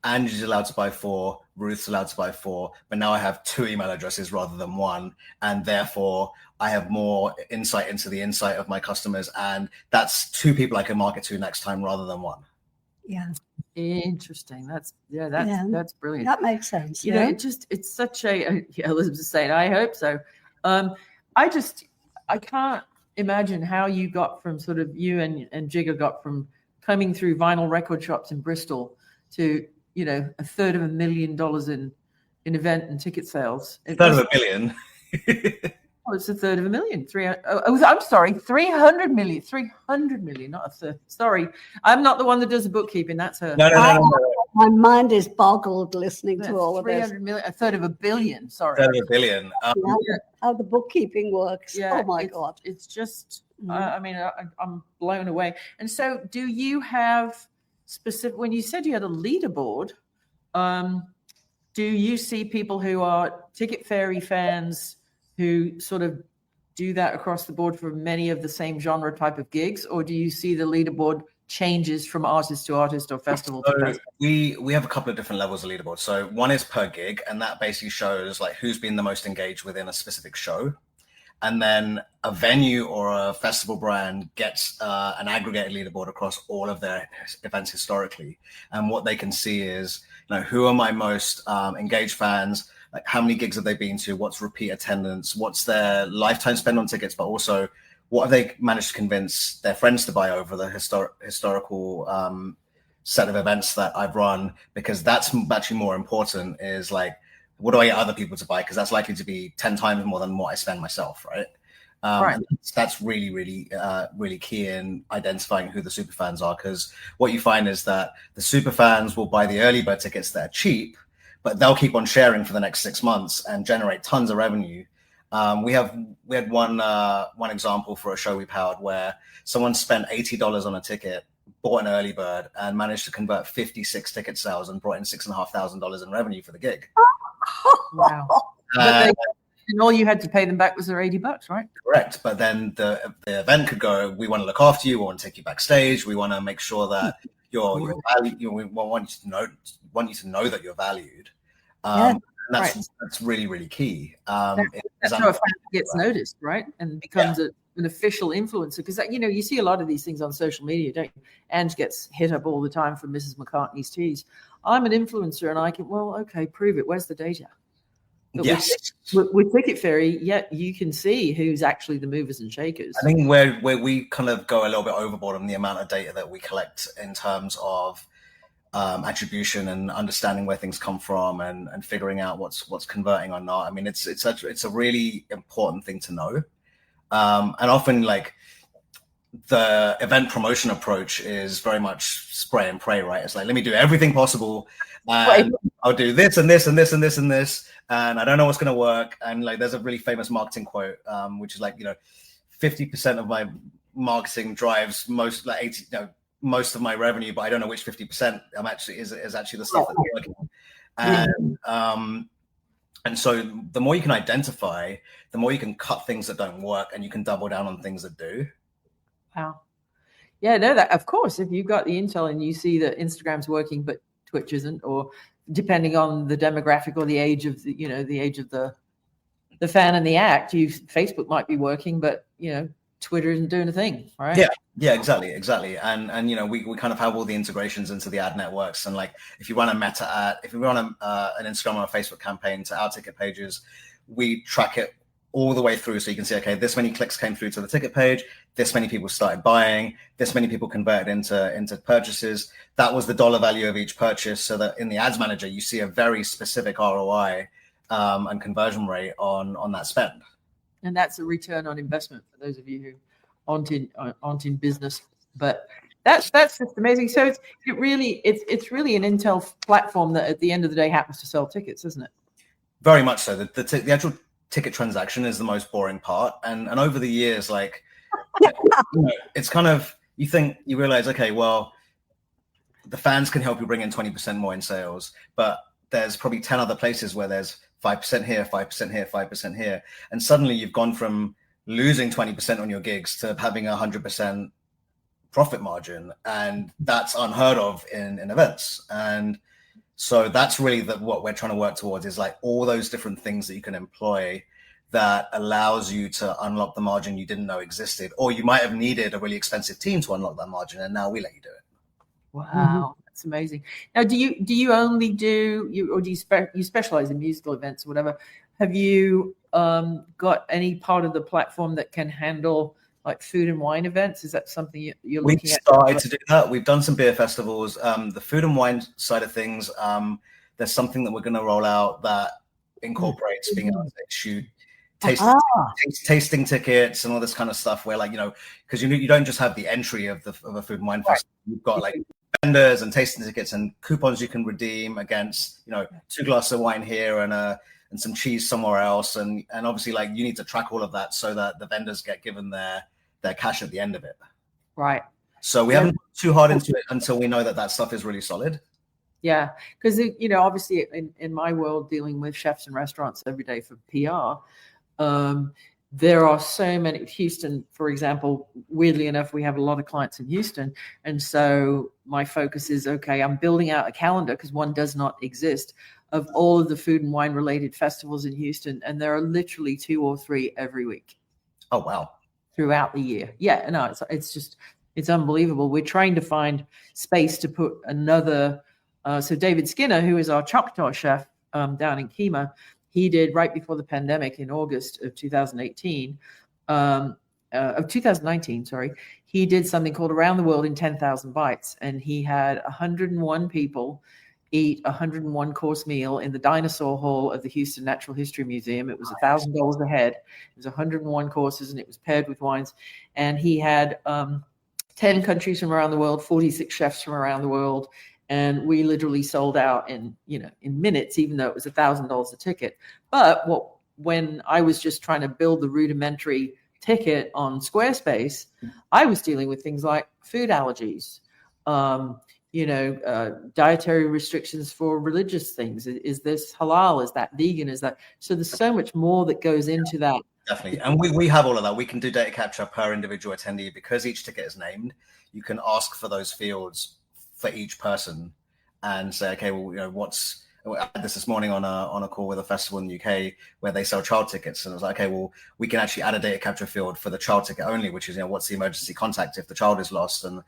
Angie's allowed to buy 4, Ruth's allowed to buy 4, but now I have 2 email addresses rather than 1, and therefore I have more insight into the insight of my customers, and that's 2 people I can market to next time rather than 1. Yeah. Interesting. That's brilliant. That makes sense. It's such a Elizabeth's saying, I hope so. I can't imagine how you got from sort of you and Jigger got from coming through vinyl record shops in Bristol to $250,000 in event and ticket sales. $250,000. It's $250,000. I'm sorry, 300 million. 300 million, not a third. Sorry, I'm not the one that does the bookkeeping. That's her. No. My mind is boggled listening to all of this. 300 million, $250 million. Sorry. $250 million. How the bookkeeping works. Yeah, oh my God. It's just, I'm blown away. And so do you have specific, when you said you had a leaderboard, do you see people who are Ticketfairy fans who sort of do that across the board for many of the same genre type of gigs, or do you see the leaderboard changes from artist to artist or festival to festival? We have a couple of different levels of leaderboard. So one is per gig, and that basically shows like who's been the most engaged within a specific show. And then a venue or a festival brand gets an aggregated leaderboard across all of their events historically. And what they can see is, who are my most engaged fans? Like, how many gigs have they been to? What's repeat attendance? What's their lifetime spend on tickets? But also, what have they managed to convince their friends to buy over the historical set of events that I've run? Because that's actually more important, is like, what do I get other people to buy? Because that's likely to be 10 times more than what I spend myself, right? Right. And that's really, really, really key in identifying who the super fans are. Because what you find is that the super fans will buy the early bird tickets that are cheap, but they'll keep on sharing for the next 6 months and generate tons of revenue. We had one example for a show we powered where someone spent $80 on a ticket, bought an early bird, and managed to convert 56 ticket sales and brought in $6,500 in revenue for the gig. Wow. And all you had to pay them back was their $80, right? Correct. But then the event could go, we want to look after you, we want to take you backstage, we want to make sure that you're valued, we want you to know that you're valued. And that's really, really key. That's how a fan gets noticed, right? And becomes an official influencer. Because, you see a lot of these things on social media, don't you? Ange gets hit up all the time from Mrs. McCartney's Teas. I'm an influencer, and I can, okay, prove it. Where's the data? But yes. With Ticketfairy, you can see who's actually the movers and shakers. I think where we kind of go a little bit overboard on the amount of data that we collect in terms of attribution and understanding where things come from and figuring out what's converting or not. I mean, it's a really important thing to know. And often, like, the event promotion approach is very much spray and pray, right? It's like, let me do everything possible, and I'll do this and this and this and this and this, and I don't know what's going to work. And like, there's a really famous marketing quote, which is like, 50% of my marketing drives most of my revenue, but I don't know which 50% I'm actually is actually the stuff that's working. And so the more you can identify, the more you can cut things that don't work, and you can double down on things that do. Wow. Yeah, no, that of course, if you've got the intel and you see that Instagram's working but Twitch isn't, or depending on the demographic or the age of the fan and the act, Facebook might be working, but Twitter isn't doing a thing, right? Yeah, exactly. And we kind of have all the integrations into the ad networks, and like, if you run a meta ad, if you run an Instagram or a Facebook campaign to our ticket pages, we track it all the way through, so you can see, okay, this many clicks came through to the ticket page, this many people started buying, this many people converted into purchases. That was the dollar value of each purchase, so that in the ads manager you see a very specific ROI and conversion rate on that spend. And that's a return on investment for those of you who aren't in business. But that's just amazing. So it's really an intel platform that at the end of the day happens to sell tickets, isn't it? Very much so. The actual ticket transaction is the most boring part, and over the years, like, it's kind of, you realize, okay, well, the fans can help you bring in 20% more in sales, but there's probably 10 other places where there's 5% here, 5% here, 5% here, and suddenly you've gone from losing 20% on your gigs to having 100% profit margin, and that's unheard of in events. And so that's really what we're trying to work towards, is like all those different things that you can employ that allows you to unlock the margin you didn't know existed, or you might have needed a really expensive team to unlock that margin, and now we let you do it. Wow, that's amazing. Now, do you only do you specialize in musical events or whatever? Have you got any part of the platform that can handle like food and wine events? Is that something you're looking at? We've started to do that. We've done some beer festivals. The food and wine side of things, there's something that we're going to roll out that incorporates being able to shoot tasting tickets and all this kind of stuff, where, like, because you don't just have the entry of a food and wine festival. You've got like vendors and tasting tickets and coupons you can redeem against 2 glasses of wine here and some cheese somewhere else, and obviously, like, you need to track all of that so that the vendors get given their cash at the end of it. Right. So we haven't put too hard into it until we know that stuff is really solid. Yeah, because obviously in my world, dealing with chefs and restaurants every day for PR, there are so many. Houston, for example, weirdly enough, we have a lot of clients in Houston. And so my focus is, okay, I'm building out a calendar, because one does not exist, of all of the food and wine related festivals in Houston. And there are literally 2 or 3 every week. Oh, wow. Throughout the year. Yeah, no, it's unbelievable. We're trying to find space to put another. So David Skinner, who is our Choctaw chef down in Kemah, he did right before the pandemic in August of 2019, of 2019, sorry, he did something called Around the World in 10,000 Bites. And he had 101 people eat a 101 course meal in the dinosaur hall of the Houston Natural History Museum. It was $1,000 a head. It was 101 courses, and it was paired with wines. And he had 10 countries from around the world, 46 chefs from around the world. And we literally sold out in minutes, even though it was $1,000 a ticket. But when I was just trying to build the rudimentary ticket on Squarespace, I was dealing with things like food allergies, dietary restrictions for religious things. Is this halal? Is that vegan? Is that? So there's so much more that goes into that. Definitely. And we have all of that. We can do data capture per individual attendee, because each ticket is named. You can ask for those fields for each person and say, okay, well, I had this morning on a call with a festival in the UK where they sell child tickets. And I was like, okay, well, we can actually add a data capture field for the child ticket only, which is, what's the emergency contact if the child is lost? And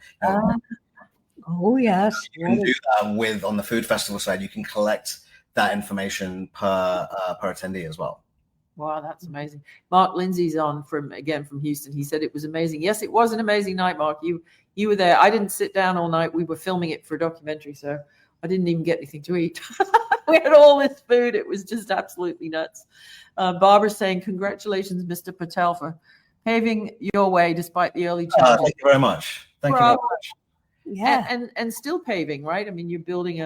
oh, yes. You can do that on the food festival side. You can collect that information per attendee as well. Wow, that's amazing. Mark Lindsay's on from Houston. He said it was amazing. Yes, it was an amazing night, Mark. You were there. I didn't sit down all night. We were filming it for a documentary, so I didn't even get anything to eat. We had all this food. It was just absolutely nuts. Barbara's saying, congratulations, Mr. Patel, for paving your way despite the early challenges. Thank you very much. Thank you very much. Yeah. And still paving, right? I mean, you're building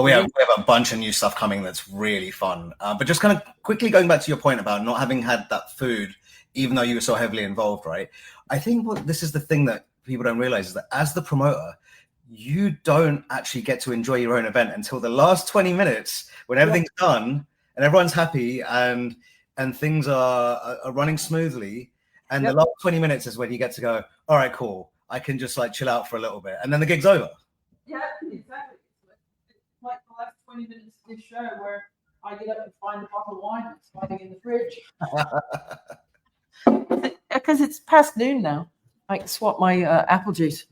we have a bunch of new stuff coming that's really fun. But just kind of quickly going back to your point about not having had that food, even though you were so heavily involved, right? I think this is the thing that people don't realize, is that as the promoter, you don't actually get to enjoy your own event until the last 20 minutes when everything's done and everyone's happy and things are running smoothly. And the last 20 minutes is when you get to go, all right, cool. I can just chill out for a little bit. And then the gig's over. Yeah, exactly. It's like the last 20 minutes of this show where I get up and find a bottle of wine that's hiding in the fridge. Because it's past noon now. I can swap my apple juice,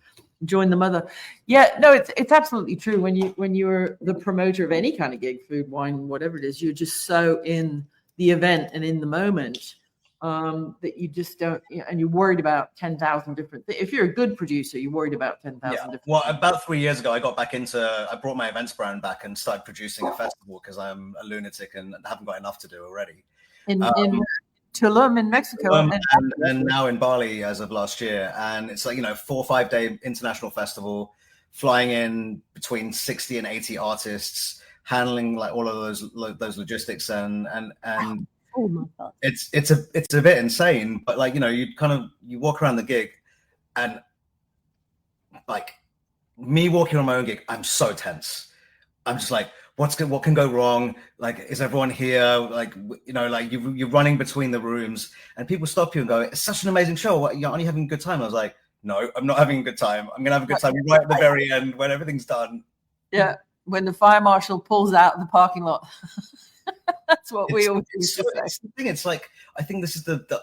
join the mother. Yeah, no, it's absolutely true. When you're the promoter of any kind of gig, food, wine, whatever it is, you're just so in the event and in the moment that you just don't, and you're worried about 10,000 different things. If you're a good producer, you're worried about 10,000 different things. Well, about 3 years ago, I brought my events brand back and started producing a festival because I'm a lunatic and haven't got enough to do already. In Tulum in Mexico. And now in Bali as of last year. And it's 4 or 5 day international festival, flying in between 60 and 80 artists, handling all of those logistics and oh my God. It's a bit insane, but you walk around the gig and me walking on my own gig, I'm so tense. I'm just what can go wrong? Is everyone here? You're running between the rooms and people stop you and go, it's such an amazing show. Aren't you having a good time? I was like, no, I'm not having a good time. I'm going to have a good time right at the very end when everything's done. Yeah. When the fire marshal pulls out of the parking lot. That's what we always used to say. I think this is the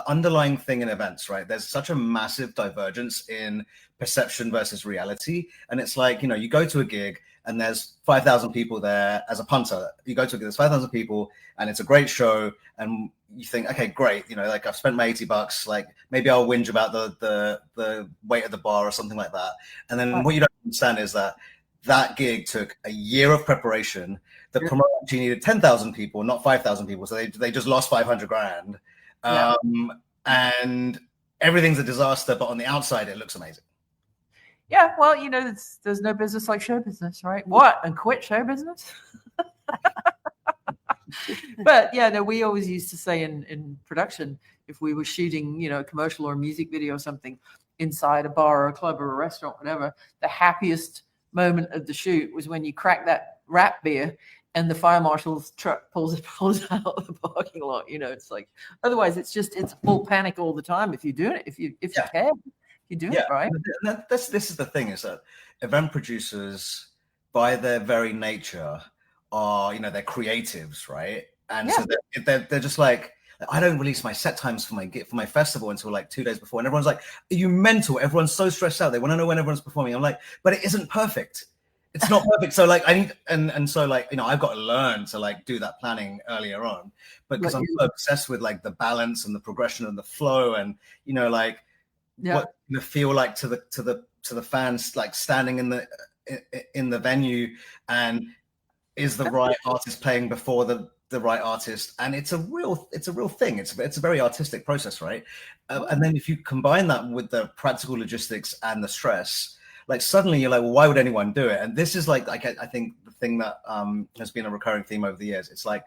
underlying thing in events, right? There's such a massive divergence in perception versus reality. And it's you go to a gig and there's 5,000 people there as a punter. You go to a gig, there's 5,000 people and it's a great show. And you think, okay, great. I've spent my $80. Maybe I'll whinge about the wait at the bar or something like that. And then what you don't understand is that gig took a year of preparation. The promoter actually needed 10,000 people, not 5,000 people. So they just lost 500 grand. And everything's a disaster, but on the outside, it looks amazing. Yeah, well, there's no business like show business, right? What? And quit show business? But yeah, no, we always used to say in production, if we were shooting, a commercial or a music video or something inside a bar or a club or a restaurant, whatever, the happiest moment of the shoot was when you crack that wrap beer and the fire marshal's truck pulls out of the parking lot. It's like, otherwise it's all panic all the time. If you're doing it, if you care, you do it right. This is the thing, is that event producers, by their very nature, are they're creatives, right? And so they're just like, I don't release my set times for my festival until like 2 days before, and everyone's like, "Are you mental?" Everyone's so stressed out. They want to know when everyone's performing. I'm like, but it isn't perfect. It's not perfect. So like I need, and so like I've got to learn to like do that planning earlier on, but because I'm so obsessed with like the balance and the progression and the flow, and what you feel like to the fans, like standing in the venue, and is the right artist playing before the right artist, and it's a real thing. It's a very artistic process, right? And then if you combine that with the practical logistics and the stress, like suddenly you're like, well, why would anyone do it? And this is like I think the thing that has been a recurring theme over the years. It's like,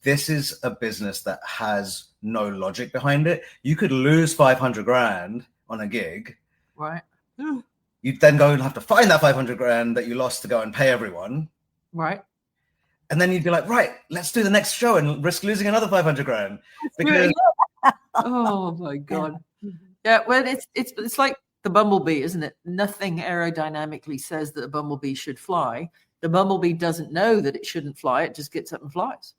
this is a business that has no logic behind it. You could lose 500 grand on a gig, right? You'd then go and have to find that 500 grand that you lost to go and pay everyone, right? And then you'd be like, right, let's do the next show and risk losing another 500 grand. Because oh my God. Yeah, well, it's like the bumblebee, isn't it? Nothing aerodynamically says that a bumblebee should fly. The bumblebee doesn't know that it shouldn't fly. It just gets up and flies.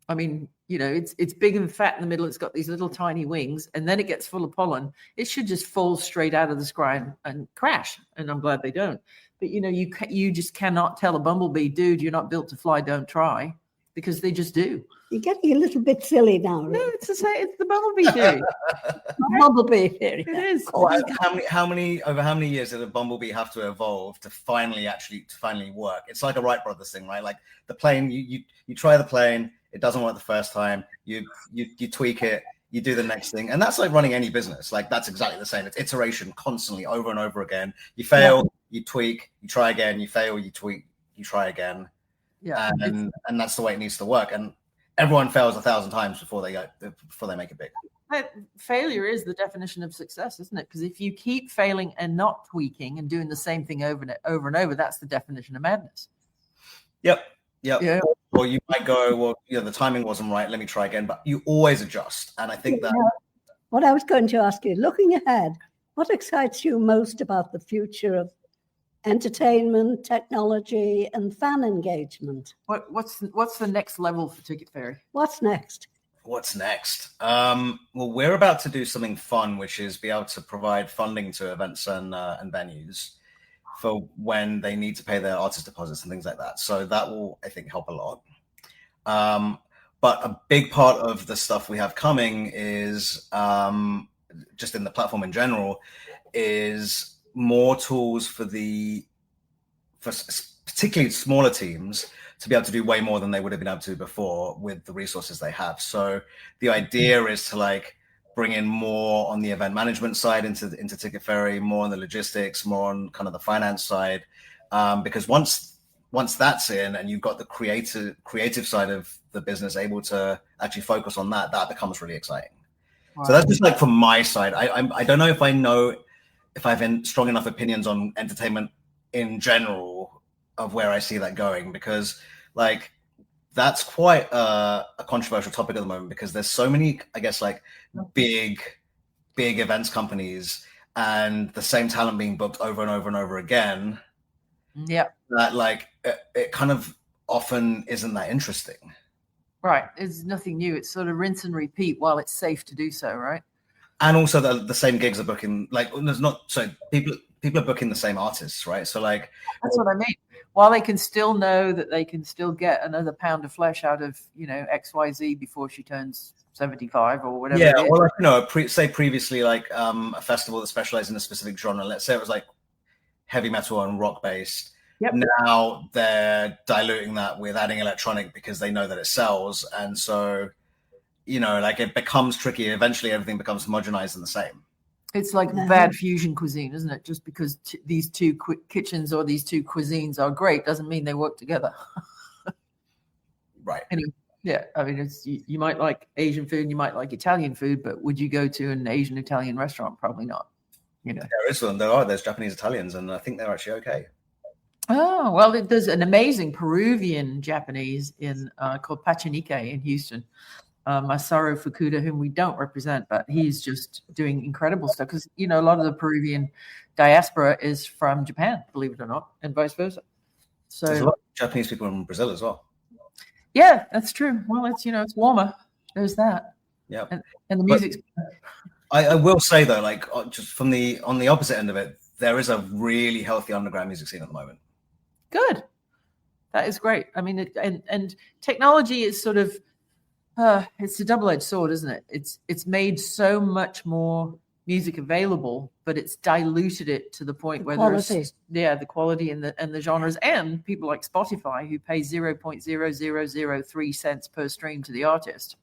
I mean, it's big and fat in the middle. It's got these little tiny wings, and then it gets full of pollen. It should just fall straight out of the sky and crash. And I'm glad they don't. But you just cannot tell a bumblebee, dude, you're not built to fly, don't try, because they just do. You're getting a little bit silly now. No, it's the bumblebee theory. Bumblebee theory. It is. How many years did a bumblebee have to evolve to finally work? It's like a Wright brothers thing, right? Like the plane, you try the plane, it doesn't work the first time, you tweak it, you do the next thing, and that's like running any business. Like that's exactly the same. It's iteration constantly, over and over again. You fail, you tweak, you try again, you fail, you tweak, you try again. Yeah, and that's the way it needs to work. And everyone fails 1,000 times before they make it big. But failure is the definition of success, isn't it? Because if you keep failing and not tweaking and doing the same thing over and over, that's the definition of madness. Yep. Yeah. Or you might go, well, the timing wasn't right, let me try again. But you always adjust. And I think that what I was going to ask you, looking ahead, what excites you most about the future of entertainment, technology, and fan engagement? What's the next level for Ticketfairy? What's next? Well, we're about to do something fun, which is be able to provide funding to events and venues for when they need to pay their artist deposits and things like that. So that will, I think, help a lot. But a big part of the stuff we have coming is just in the platform in general, is more tools for particularly smaller teams to be able to do way more than they would have been able to before with the resources they have. So the idea is to like bring in more on the event management side into Ticketfairy, more on the logistics, more on kind of the finance side, because once that's in and you've got the creative side of the business able to actually focus on that becomes really exciting. Wow. So that's just like from my side. I don't know if I have strong enough opinions on entertainment in general of where I see that going, because like that's quite a controversial topic at the moment, because there's so many, I guess, like big events companies and the same talent being booked over and over and over again. Yeah. That like it kind of often isn't that interesting. Right. It's nothing new. It's sort of rinse and repeat while it's safe to do so, right? And also the same gigs are booking, like there's not, so people are booking the same artists, right? So like that's what I mean. While they can still know that they can still get another pound of flesh out of XYZ before she turns 75 or whatever. Yeah, well, say previously like a festival that specialized in a specific genre. Let's say it was like heavy metal and rock based. Yep. Now they're diluting that with adding electronic because they know that it sells, and so like it becomes tricky. Eventually, everything becomes homogenized and the same. It's like bad fusion cuisine, isn't it? Just because these two kitchens or these two cuisines are great doesn't mean they work together. Right. Anyway, yeah, I mean, you might like Asian food and you might like Italian food, but would you go to an Asian Italian restaurant? Probably not. There is one. There's Japanese Italians, and I think they're actually okay. Oh, well, there's an amazing Peruvian Japanese called Pachinike in Houston. Masaru Fukuda, whom we don't represent, but he's just doing incredible stuff because, a lot of the Peruvian diaspora is from Japan, believe it or not, and vice versa. So there's a lot of Japanese people in Brazil as well. Yeah, that's true. Well, it's warmer. There's that. Yeah. And the music's. I will say though, like just on the opposite end of it, there is a really healthy underground music scene at the moment. Good. That is great. I mean, and technology is sort of, it's a double-edged sword, isn't it? It's made so much more music available, but it's diluted it to the point where there's the quality and the genres, and people like Spotify who pay 0.0003 cents per stream to the artist.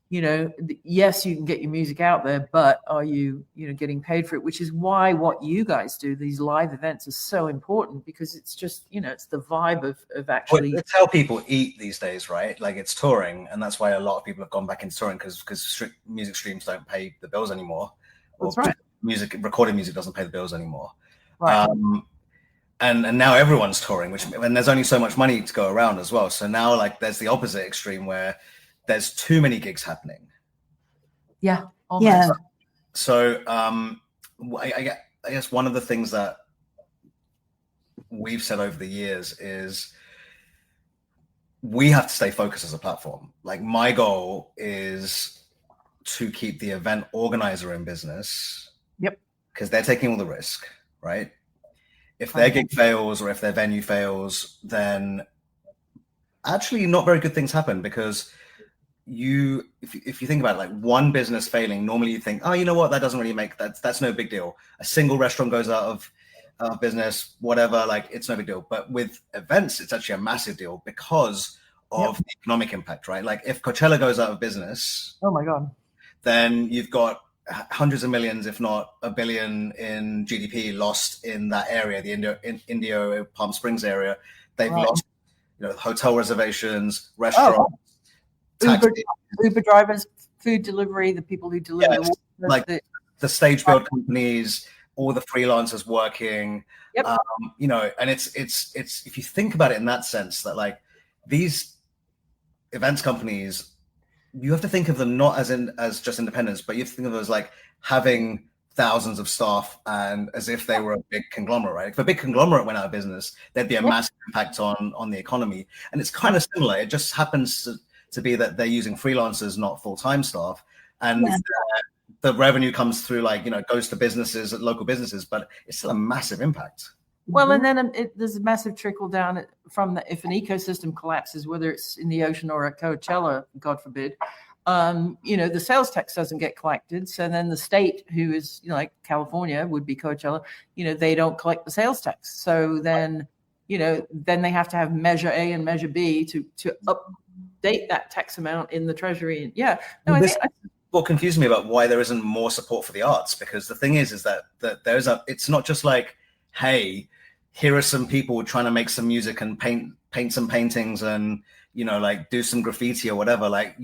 Yes, you can get your music out there, but are you getting paid for it? Which is why what you guys do, these live events, is so important, because it's just it's the vibe of actually. Well, it's how people eat these days, right? Like, it's touring, and that's why a lot of people have gone back into touring, because music streams don't pay the bills anymore. That's right. Recorded music doesn't pay the bills anymore. Right. And now everyone's touring, and there's only so much money to go around as well. So now, like, there's the opposite extreme where there's too many gigs happening. Yeah. Almost. Yeah. So I guess one of the things that we've said over the years is we have to stay focused as a platform. Like, my goal is to keep the event organizer in business. Yep. Because they're taking all the risk, right? If their gig fails or if their venue fails, then actually not very good things happen, because if you think about it, like, one business failing, normally you think, oh, you know what, that doesn't really that's no big deal. A single restaurant goes out of business, whatever, like, it's no big deal. But with events, it's actually a massive deal because of the economic impact, right? Like, if Coachella goes out of business, oh my God, then you've got hundreds of millions, if not $1 billion in GDP lost in that area, the Indio Palm Springs area. They've lost, hotel reservations, restaurants. Uber drivers, food delivery, the people who deliver the stage build companies, all the freelancers working. Yep. And it's if you think about it in that sense, that, like, these events companies, you have to think of them not as just independents, but you have to think of them as, like, having thousands of staff, and as if they were a big conglomerate, right? If a big conglomerate went out of business, there'd be a massive impact on the economy. And it's kind of similar. It just happens to be that they're using freelancers, not full-time staff, and the revenue comes through, like, goes to businesses, local businesses, but it's still a massive impact. Well, and then there's a massive trickle down from if an ecosystem collapses, whether it's in the ocean or at Coachella, God forbid, the sales tax doesn't get collected. So then the state, who is, like California would be Coachella, they don't collect the sales tax. So then, then they have to have measure A and measure B to update that tax amount in the treasury. And I think what confused me about why there isn't more support for the arts, because the thing is that it's not just like, hey, here are some people trying to make some music and paint some paintings and, like, do some graffiti or whatever. Like,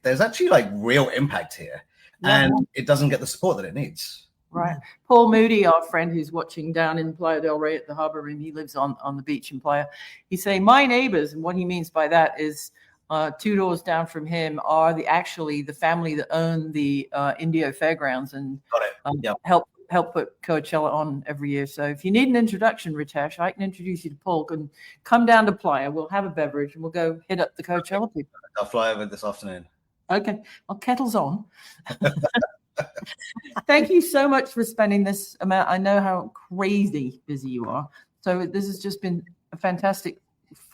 there's actually, like, real impact here, and it doesn't get the support that it needs. Right. Paul Moody, our friend who's watching down in Playa del Rey at the Harbor Room, he lives on the beach in Playa. He's saying my neighbors, and what he means by that is 2 doors down from him are the family that own the Indio Fairgrounds and help put Coachella on every year. So if you need an introduction, Ritesh, I can introduce you to Paul. Can come down to Playa. We'll have a beverage and we'll go hit up the Coachella people. I'll fly over this afternoon. Okay. Well, kettle's on. Thank you so much for spending this amount. I know how crazy busy you are. So this has just been a fantastic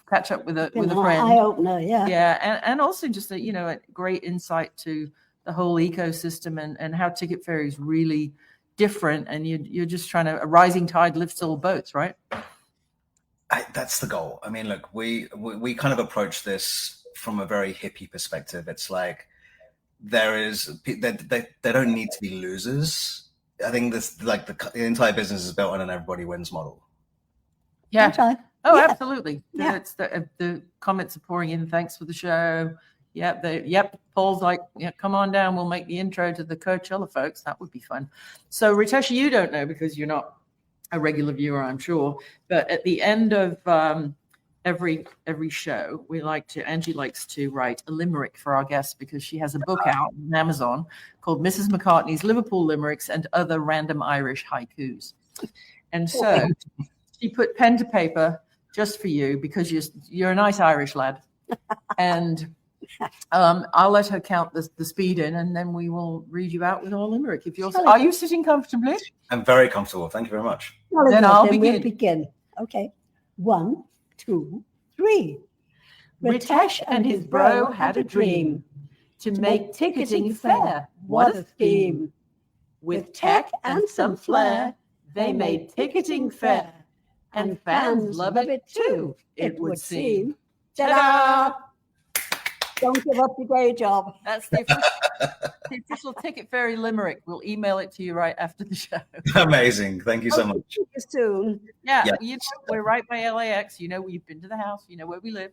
catch up with a friend. Eye opener, yeah. Yeah, and also just a great insight to the whole ecosystem and how Ticketfairy is really different, and you're just trying to, a rising tide lifts all boats, right? That's the goal. I mean, look, we kind of approach this from a very hippie perspective. It's like they don't need to be losers. I think this, like, the entire business is built on an everybody wins model. Yeah. Okay. Oh, Yeah. absolutely. Yeah. It's the comments are pouring in. Thanks for the show. Paul's like, come on down. We'll make the intro to the Coachella folks. That would be fun. So, Ritesh, you don't know because you're not a regular viewer, I'm sure. But at the end of every show, Angie likes to write a limerick for our guests because she has a book out on Amazon called Mrs. McCartney's Liverpool Limericks and Other Random Irish Haikus. And so she put pen to paper just for you because you're a nice Irish lad. And I'll let her count the speed in, and then we will read you out with our limerick. Are you sitting comfortably? I'm very comfortable. Thank you very much. Then I'll begin. Okay. 1, 2, 3. Ritesh and his bro had a dream to make ticketing fair. What a scheme! With tech and some flair, they made ticketing fair, and fans love it too, it would seem. Ta-da! Don't give up your day job. That's the official Ticketfairy limerick. We'll email it to you right after the show. Amazing. Thank you so much. See you soon. Yeah. We're right by LAX. We've been to the house. You know where we live.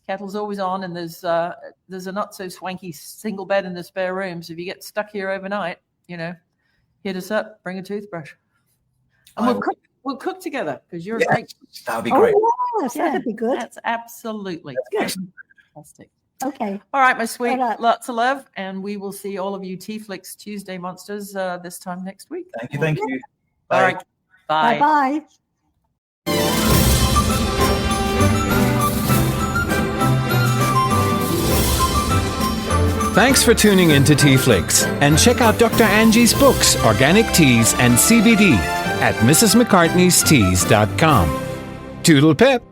Kettle's always on, and there's a not so swanky single bed in the spare room. So if you get stuck here overnight, hit us up. Bring a toothbrush, and we'll cook together because you're a great. That would be great. Oh, yes, that'd be good. That's absolutely fantastic. Okay. All right, my sweet. Lots of love, and we will see all of you TeaFlix Tuesday monsters this time next week. Thank you. Thank you. Bye. All right. Bye. Bye. Thanks for tuning in to TeaFlix, and check out Dr. Angie's books, Organic Teas and CBD at mrsmccartneysteas.com. Toodle pip.